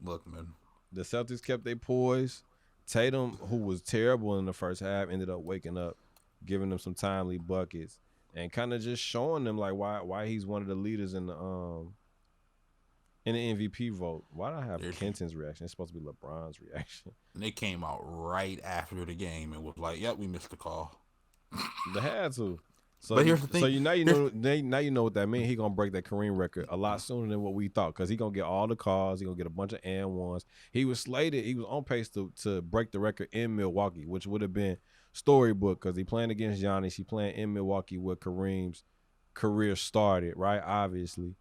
Look, man, the Celtics kept their poise. Tatum, who was terrible in the first half, ended up waking up, giving them some timely buckets, and kind of just showing them like why he's one of the leaders in the MVP vote. Why do I have Kenton's reaction? It's supposed to be LeBron's reaction. And they came out right after the game and was like, "Yep, we missed the call." They had to. So, but here's the thing. So now you know what that means. He gonna break that Kareem record a lot sooner than what we thought, because he gonna get all the calls. He gonna get a bunch of and ones. He was slated. He was on pace to break the record in Milwaukee, which would have been storybook, because he playing against Giannis. He playing in Milwaukee where Kareem's career started, right? Obviously,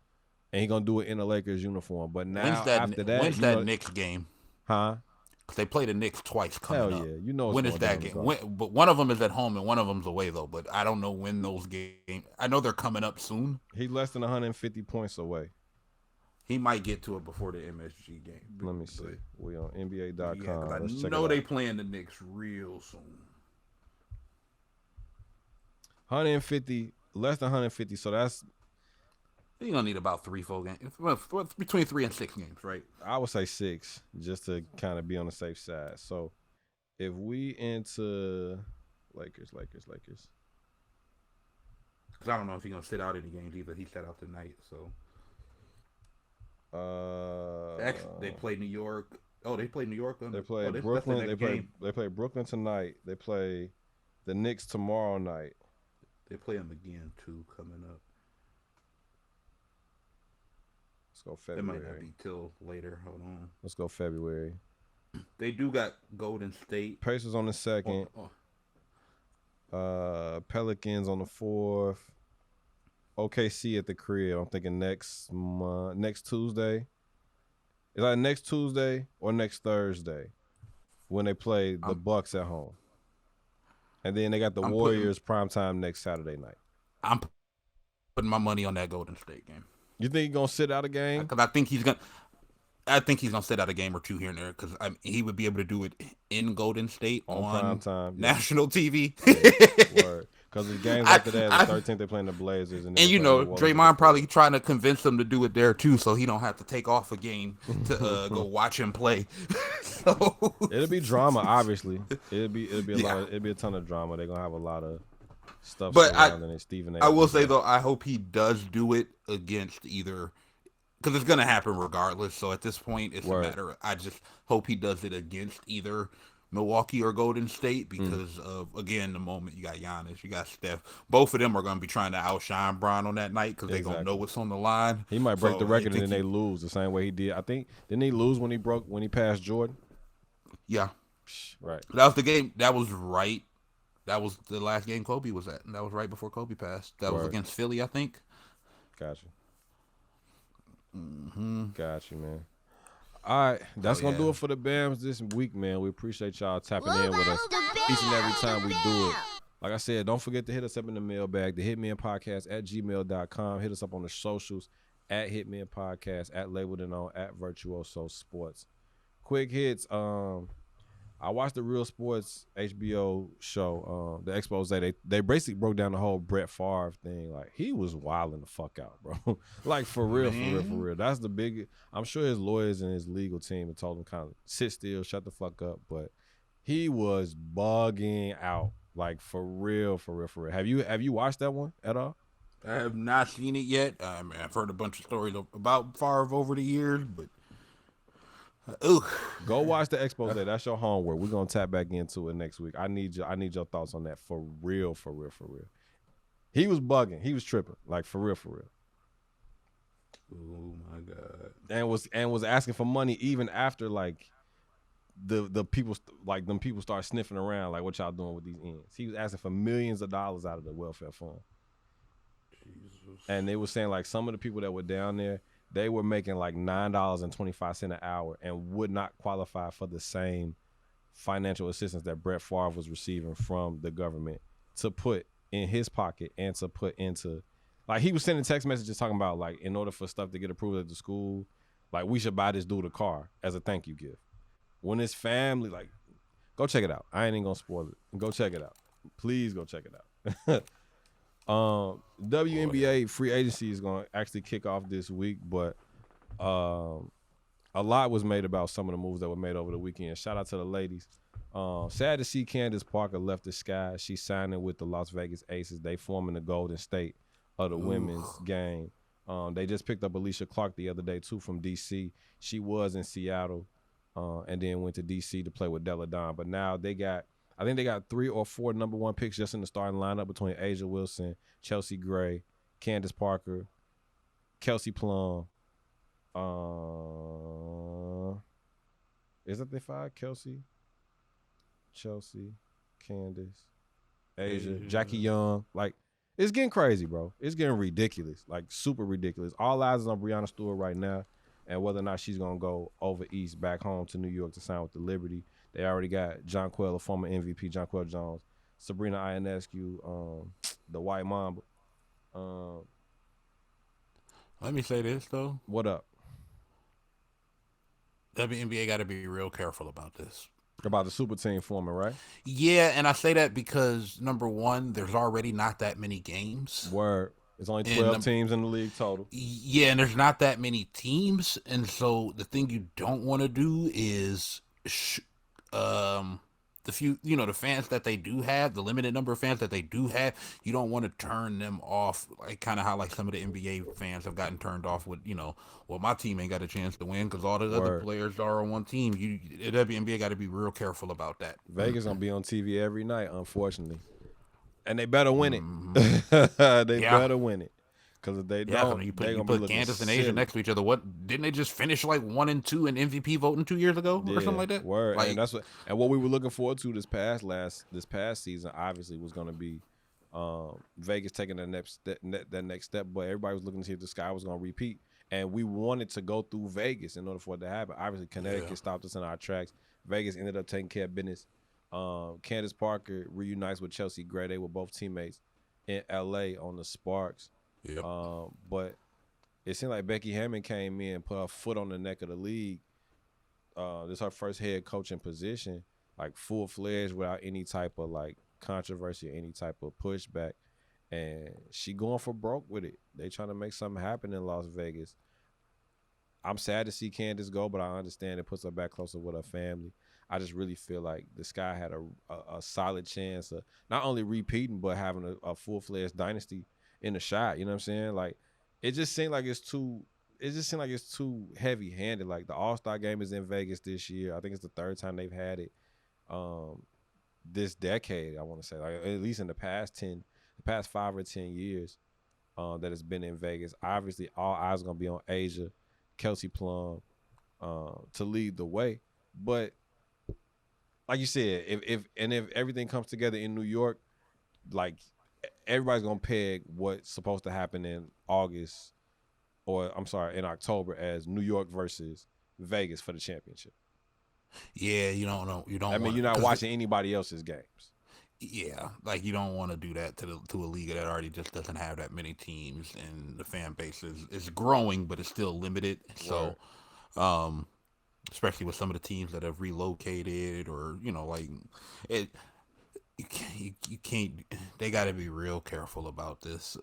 and he gonna do it in a Lakers uniform. But now after that, when's that Knicks game? Huh? Because they play the Knicks twice coming up. Hell yeah, you know. When is that game? But one of them is at home and one of them's away though. But I don't know when those games. I know they're coming up soon. He's less than 150 points away. He might get to it before the MSG game. Let me see. We on NBA.com. Yeah, I know they playing the Knicks real soon. 150, less than 150. So that's. You're going to need about 3-4 games. Well, between 3 and 6 games, right? I would say 6, just to kind of be on the safe side. So if we into Lakers. Because I don't know if he's going to sit out any games either. He sat out tonight, so. Actually, they play New York. Oh, they play New York. They play Brooklyn. They play Brooklyn tonight. They play the Knicks tomorrow night. They play them again, too, coming up. Let's go February. It might not be till later. Hold on. Let's go February. They do got Golden State. Pacers on the 2nd. Pelicans on the 4th. OKC at the crib. I'm thinking next Tuesday. Is that next Tuesday or next Thursday when they play the Bucks at home? And then they got the Warriors primetime next Saturday night. I'm putting my money on that Golden State game. You think he's going to sit out a game? Because I think he's going to. I think he's gonna sit out a game or two here and there because he would be able to do it in Golden State on prime on time, national TV. Word. Because the games after that, the 13th, they're playing the Blazers. And you know, Draymond probably trying to convince them to do it there too, so he don't have to take off a game to go watch him play. So it'll be drama, obviously. It'll be a ton of drama. They're gonna have a lot of stuff surrounding Stephen A. I will say though, I hope he does do it against either, because it's gonna happen regardless. So at this point, it's a matter. I just hope he does it against either Milwaukee or Golden State because of, again, the moment you got Giannis, you got Steph. Both of them are going to be trying to outshine Bron on that night because they're going to know what's on the line. He might break the record and then they lose the same way he did. I think, didn't he lose when he passed Jordan? Yeah. Right. That was the game. That was right. That was the last game Kobe was at. And that was right before Kobe passed. That was against Philly, I think. Gotcha. Gotcha, man. All right, that's going to do it for the BAMs this week, man. We appreciate y'all tapping in with us each and every time we do it. Like I said, don't forget to hit us up in the mailbag, the Hitmen Podcast at gmail.com. Hit us up on the socials at Hitmen Podcast, at Labeled and On, at Virtuoso Sports. Quick hits. I watched the Real Sports HBO show, the expose. They basically broke down the whole Brett Favre thing. Like, he was wilding the fuck out, bro. Like, for real. That's the big. I'm sure his lawyers and his legal team had told him kind of sit still, shut the fuck up. But he was bugging out, like, for real. Have you watched that one at all? I have not seen it yet. I've heard a bunch of stories about Favre over the years, but. Go watch the expose. That's your homework. We're gonna tap back into it next week. I need your thoughts on that for real. He was bugging. He was tripping. Like, for real. Oh my God. And was asking for money even after, like, the people, like, them people start sniffing around, like, what y'all doing with these ends. He was asking for millions of dollars out of the welfare fund. Jesus. And they were saying, like, some of the people that were down there, they were making like $9.25 an hour and would not qualify for the same financial assistance that Brett Favre was receiving from the government to put in his pocket and to put into, like, he was sending text messages talking about, like, in order for stuff to get approved at the school, like, we should buy this dude a car as a thank you gift. When his family, like, go check it out. I ain't even gonna spoil it. Go check it out. Please go check it out. WNBA Free Agency is going to actually kick off this week, but a lot was made about some of the moves that were made over the weekend. Shout out to the ladies. Sad to see Candace Parker left the Sky. She's signing with the Las Vegas Aces. They forming the Golden State of the women's game. They just picked up Alicia Clark the other day, too, from D.C. She was in Seattle and then went to D.C. to play with Della Don. But now I think they got 3 or 4 number 1 picks just in the starting lineup between Asia Wilson, Chelsea Gray, Candace Parker, Kelsey Plum. Is that they 5? Kelsey, Candace, Asia, Jackie Young. Like, it's getting crazy, bro. It's getting ridiculous, like, super ridiculous. All eyes is on Breanna Stewart right now and whether or not she's going to go over east back home to New York to sign with the Liberty. They already got Jonquel, a former MVP, Jonquel Jones, Sabrina Ionescu, the White Mamba. Let me say this, though. What up? WNBA got to be real careful about this. About the super team forming, right? Yeah, and I say that because, number one, there's already not that many games. Word. There's only 12 teams in the league total. Yeah, and there's not that many teams. And so the thing you don't want to do is the few, the fans that they do have, the limited number of fans that they do have, you don't want to turn them off, like kind of how like some of the NBA fans have gotten turned off with, well, my team ain't got a chance to win because all the other players are on one team. The WNBA got to be real careful about that. Vegas gonna be on TV every night, unfortunately, and they better win it. They better win it. Because if they don't, you put Candace and Asia next to each other. What didn't they just finish like 1 and 2 in MVP voting 2 years ago or something like that? Word. Like, and what we were looking forward to this past season obviously was going to be Vegas taking that next step. But everybody was looking to see if the Sky was going to repeat, and we wanted to go through Vegas in order for it to happen. Obviously, Connecticut stopped us in our tracks. Vegas ended up taking care of business. Candace Parker reunites with Chelsea Gray. They were both teammates in LA on the Sparks. Yep. But it seemed like Becky Hammon came in, put her foot on the neck of the league. This is her first head coaching position, like full-fledged without any type of like controversy or any type of pushback. And she going for broke with it. They trying to make something happen in Las Vegas. I'm sad to see Candace go, but I understand it puts her back closer with her family. I just really feel like the Sky had a solid chance of not only repeating, but having a full-fledged dynasty in the shot. You know what I'm saying? Like, it just seemed like it's too heavy-handed. Like, the All-Star game is in Vegas this year. I think it's the third time they've had it this decade, I want to say. Like, at least in the past 5 or 10 years that it's been in Vegas. Obviously, all eyes are going to be on Asia, Kelsey Plum to lead the way. But like you said, if everything comes together in New York, like everybody's gonna peg what's supposed to happen in August, or I'm sorry, in October as New York versus Vegas for the championship. Yeah, you don't know. You don't. I mean, you're not watching anybody else's games. Yeah, like you don't want to do that to a league that already just doesn't have that many teams, and the fan base is growing, but it's still limited. So, especially with some of the teams that have relocated, or like it, you can't. They got to be real careful about this.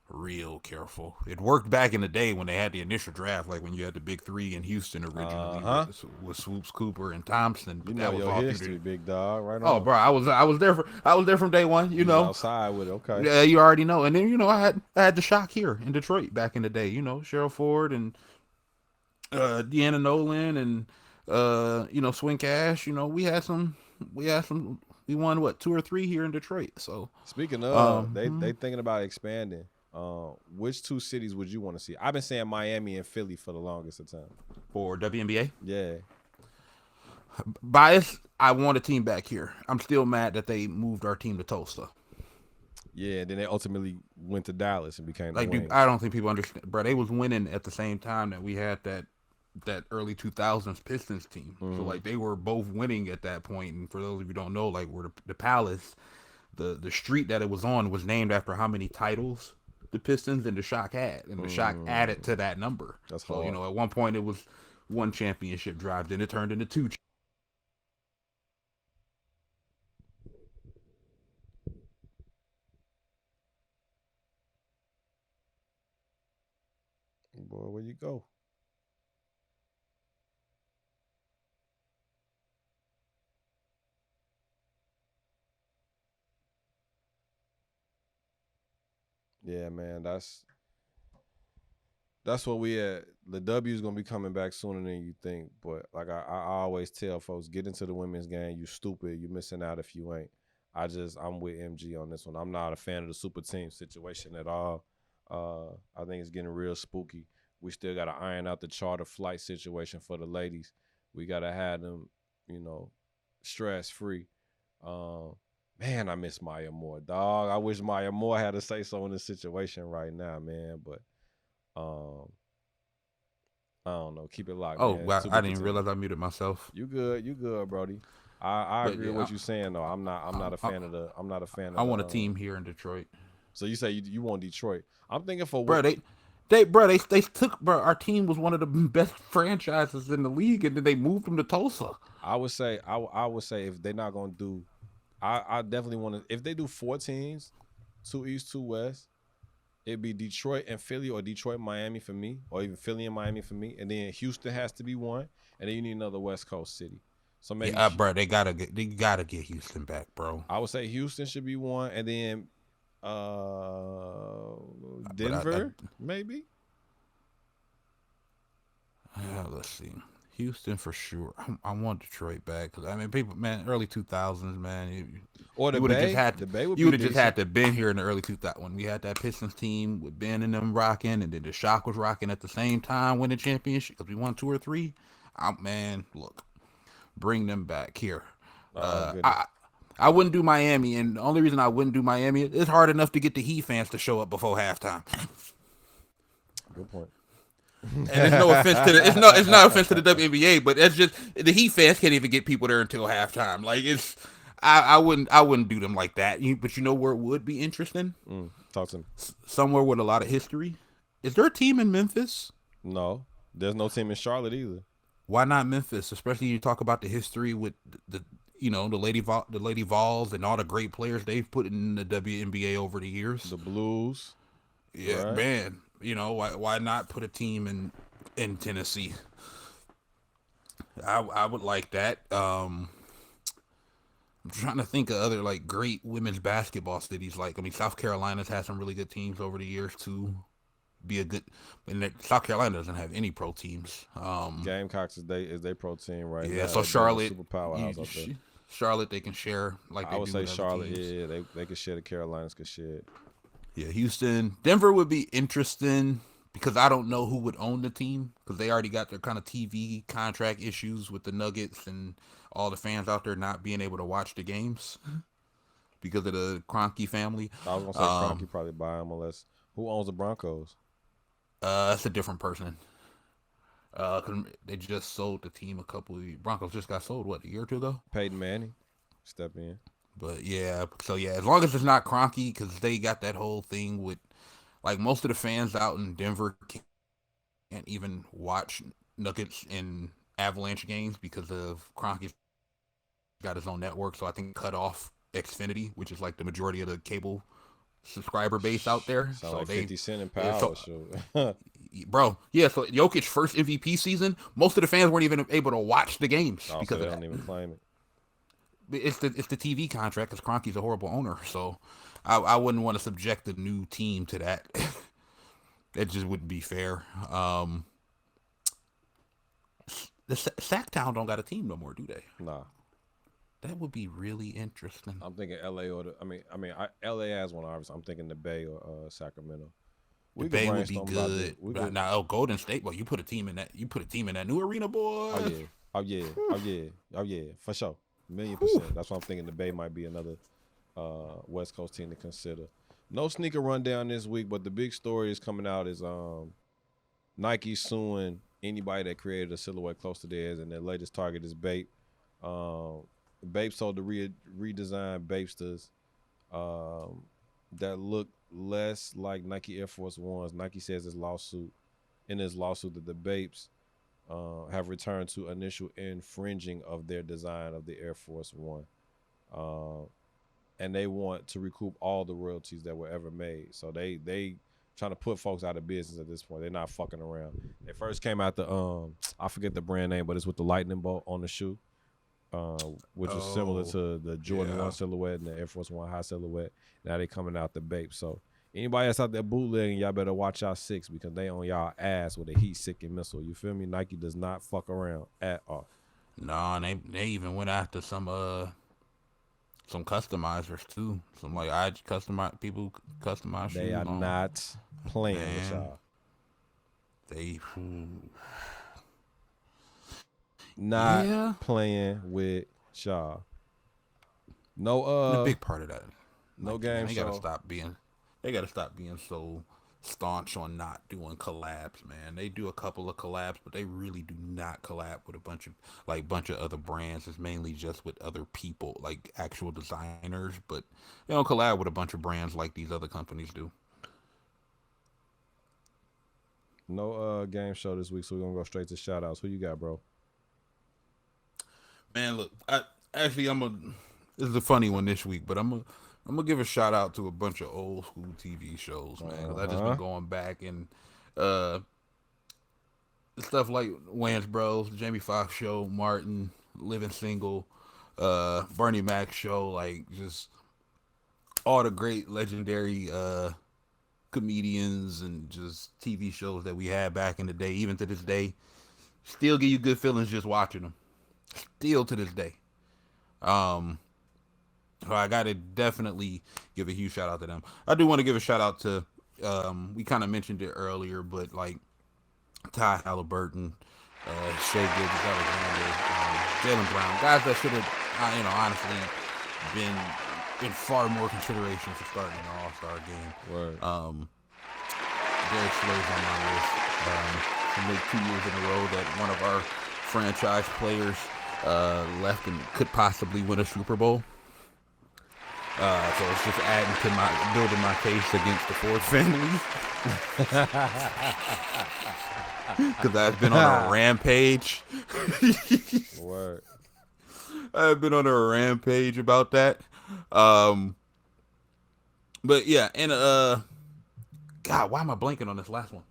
Real careful. It worked back in the day when they had the initial draft, like when you had the big three in Houston originally with Swoops, Cooper, and Thompson. But that was your history, big dog. Right on. Oh, bro, I was there from day one. You know, outside with it. Okay. Yeah, you already know. And then I had the shock here in Detroit back in the day. Cheryl Ford and Deanna Nolan and Swing Cash. We won what 2 or 3 here in Detroit. So speaking of, they thinking about expanding. Which 2 cities would you want to see? I've been saying Miami and Philly for the longest of time. For WNBA? Yeah. Bias, I want a team back here. I'm still mad that they moved our team to Tulsa. Yeah, then they ultimately went to Dallas and became like, the Wings. I don't think people understand. Bro, they was winning at the same time that we had that early 2000s Pistons team. So, like, they were both winning at that point. And for those of you who don't know, like, where the Palace, the street that it was on was named after how many titles the Pistons and the Shock had, and the Shock added to that number. That's so hard. At one point it was 1 championship drive, then it turned into 2. Boy, where you go? Yeah, man, that's where we at. The W is gonna be coming back sooner than you think. But like I always tell folks, get into the women's game. You stupid. You're missing out if you ain't. I'm with MG on this one. I'm not a fan of the super team situation at all. I think it's getting real spooky. We still gotta iron out the charter flight situation for the ladies. We gotta have them, stress free. Man, I miss Maya Moore, dog. I wish Maya Moore had to say so in this situation right now, man. But I don't know. Keep it locked. Oh, man. wow, Super I didn't team. realize I muted myself. You good, Brody. I agree with what you're saying though. I'm not a fan of the. I'm not a fan of. I want a team here in Detroit. So you say you want Detroit? I'm thinking for bro. They took our team was one of the best franchises in the league, and then they moved them to Tulsa. I would say if they're not gonna do, I definitely want to. If they do 4 teams, 2 East, 2 West, it'd be Detroit and Philly, or Detroit, Miami for me, or even Philly and Miami for me, and then Houston has to be one, and then you need another West Coast city. So maybe, bro, they gotta get Houston back, bro. I would say Houston should be one, and then Denver maybe. Let's see, Houston for sure. I want Detroit back because people, man, early 2000s, man. Or the Bay. The Bay would be. You would have just had to been here in the early 2000s when we had that Pistons team with Ben and them rocking, and then the Shock was rocking at the same time, winning championship because we won 2 or 3. Man, look, bring them back here. I wouldn't do Miami, and the only reason I wouldn't do Miami, it's hard enough to get the Heat fans to show up before halftime. Good point. And it's no offense to it's not offense to the WNBA, but that's just the Heat fans can't even get people there until halftime. Like I wouldn't do them like that. But you know where it would be interesting? Talk to me. Somewhere with a lot of history. Is there a team in Memphis? No, there's no team in Charlotte either. Why not Memphis? Especially you talk about the history with the the Lady Vols and all the great players they've put in the WNBA over the years. The Blues. Yeah, right? man. Why not put a team in Tennessee? I would like that. I'm trying to think of other like great women's basketball cities. Like, I mean, South Carolina's had some really good teams over the years too. Be a good, and South Carolina doesn't have any pro teams. Gamecocks is they pro team right now. Yeah, so They're Charlotte, super powerhouse out there. Charlotte, they can share like I they would do say with other Charlotte. teams. Yeah, they could share. The Carolinas could share. Yeah, Houston, Denver would be interesting because I don't know who would own the team because they already got their kind of TV contract issues with the Nuggets and all the fans out there not being able to watch the games because of the Kroenke family. I was gonna say Kroenke probably buy them unless who owns the Broncos? That's a different person. Cause they just sold the team a couple of Broncos just got sold a year or two ago. Peyton Manning, step in. But yeah, so yeah, as long as it's not Kroenke, because they got that whole thing with like most of the fans out in Denver can't even watch Nuggets and Avalanche games because of Kroenke's got his own network. So I think cut off Xfinity, which is like the majority of the cable subscriber base out there. Sound so like they 50 Cent and Power. Bro, yeah. So Jokic first MVP season, most of the fans weren't even able to watch the games because they of don't that. even claim it. It's the TV contract because Kroenke's a horrible owner, so I wouldn't want to subject the new team to that. It just wouldn't be fair. The Sacktown don't got a team no more, do they? Nah. That would be really interesting. I'm thinking LA or LA has one obviously. I'm thinking the Bay or Sacramento. The Bay would be good. Now, Golden State, well, you put a team in that. You put a team in that new arena, boy. Oh yeah. For sure. 1,000,000%. That's why I'm thinking the Bay might be another West Coast team to consider. No sneaker rundown this week, but the big story is coming out is Nike suing anybody that created a silhouette close to theirs, and their latest target is BAPE. BAPE sold the redesigned Bapesters that look less like Nike Air Force Ones. Nike says in his lawsuit that the Bapes have returned to initial infringing of their design of the Air Force One. And they want to recoup all the royalties that were ever made. So they trying to put folks out of business at this point. They're not fucking around. They first came out the I forget the brand name, but it's with the lightning bolt on the shoe, which is similar to the Jordan 1 silhouette and the Air Force One high silhouette. Now they coming out the BAPE. So anybody that's out there bootlegging, y'all better watch y'all six because they on y'all ass with a heat-seeking missile. You feel me? Nike does not fuck around at all. Nah, they even went after some customizers too. Some like customize shoes. They are not playing with y'all. They not playing with y'all. No a big part of that. No like, game man, show. They gotta stop being so staunch on not doing collabs, man. They do a couple of collabs, but they really do not collab with a bunch of other brands. It's mainly just with other people, like actual designers, but they don't collab with a bunch of brands like these other companies do. No game show this week, so we're gonna go straight to shout outs. Who you got, bro? Man, look, this is a funny one this week, but I'm gonna give a shout out to a bunch of old school TV shows, man. I just been going back and stuff like Wayans Bros, Jamie Foxx show, Martin, Living Single, Bernie Mac show, like just all the great legendary comedians and just TV shows that we had back in the day, even to this day, still give you good feelings just watching them. Still to this day. So I gotta definitely give a huge shout out to them. I do want to give a shout out to we kind of mentioned it earlier, but like Ty Halliburton, Shea Gilgeous-Alexander, Jaylen Brown, guys that should have honestly been far more consideration for starting an All-Star game. Right. Derek Slay's on my list. Make 2 years in a row that one of our franchise players left and could possibly win a Super Bowl. So it's just adding to building my case against the Ford family. Because I've been on a rampage. Word. I've been on a rampage about that. But yeah, and God, why am I blanking on this last one?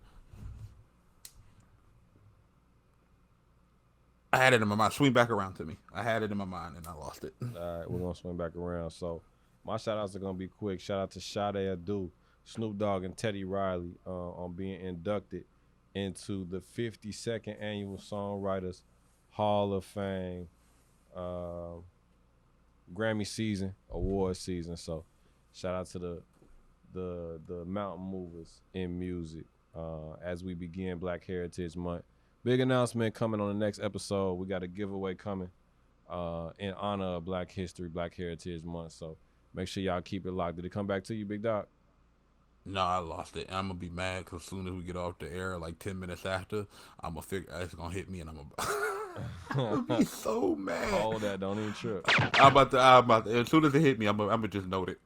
I had it in my mind. Swing back around to me. I had it in my mind and I lost it. All right, we're gonna swing back around. So my shout outs are gonna be quick. Shout out to Sade Adu, Snoop Dogg, and Teddy Riley on being inducted into the 52nd annual Songwriters Hall of Fame, Grammy season, award season. So shout out to the mountain movers in music as we begin Black Heritage Month. Big announcement coming on the next episode. We got a giveaway coming in honor of Black History, Black Heritage Month. So make sure y'all keep it locked. Did it come back to you, Big Dog? No, I lost it. I'm gonna be mad because as soon as we get off the air, like 10 minutes after, I'm gonna figure it's gonna hit me, and I'm gonna be so mad. Hold that, don't even trip. I'm about to. As soon as it hit me, I'm gonna just note it.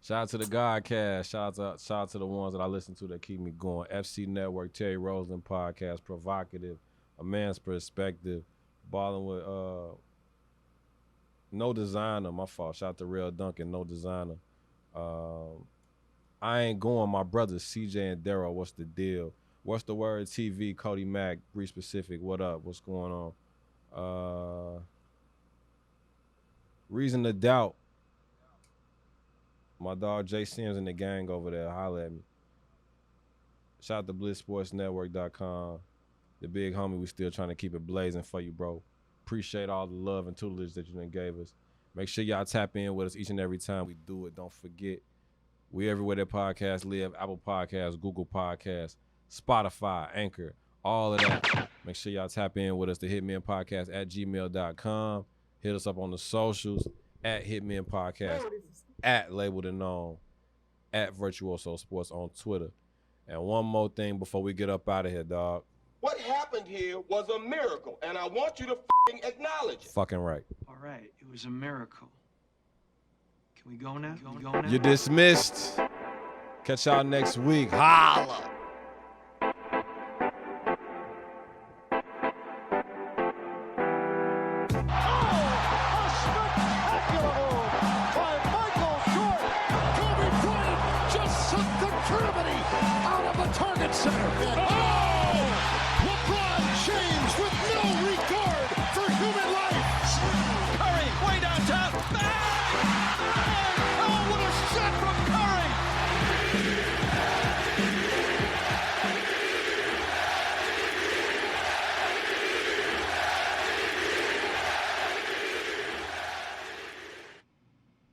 Shout out to the Godcast. Shout out to the ones that I listen to that keep me going. FC Network, Terry Roseland Podcast, Provocative, A Man's Perspective, balling with No Designer. My fault. Shout out to Real Duncan, No Designer. I Ain't Going, my brothers CJ and Darryl. What's the deal? What's the word? TV, Cody Mack, Bree Specific. What up? What's going on? Reason to Doubt. My dog Jay Sims and the gang over there, holla at me. Shout out to BlissSportsNetwork.com. The big homie, we still trying to keep it blazing for you, bro. Appreciate all the love and tutelage that you done gave us. Make sure y'all tap in with us each and every time we do it. Don't forget, we everywhere that podcasts live. Apple Podcasts, Google Podcasts, Spotify, Anchor, all of that. Make sure y'all tap in with us, the Hitmen Podcast at gmail.com. Hit us up on the socials at Hitmen Podcast, at Labeled and Known, at Virtuoso Sports on Twitter. And one more thing before we get up out of here, dog. What happened here was a miracle, and I want you to acknowledge it. Fucking right. All right, it was a miracle. Can we go now? You're dismissed. Catch y'all next week. Holla. Center. Oh!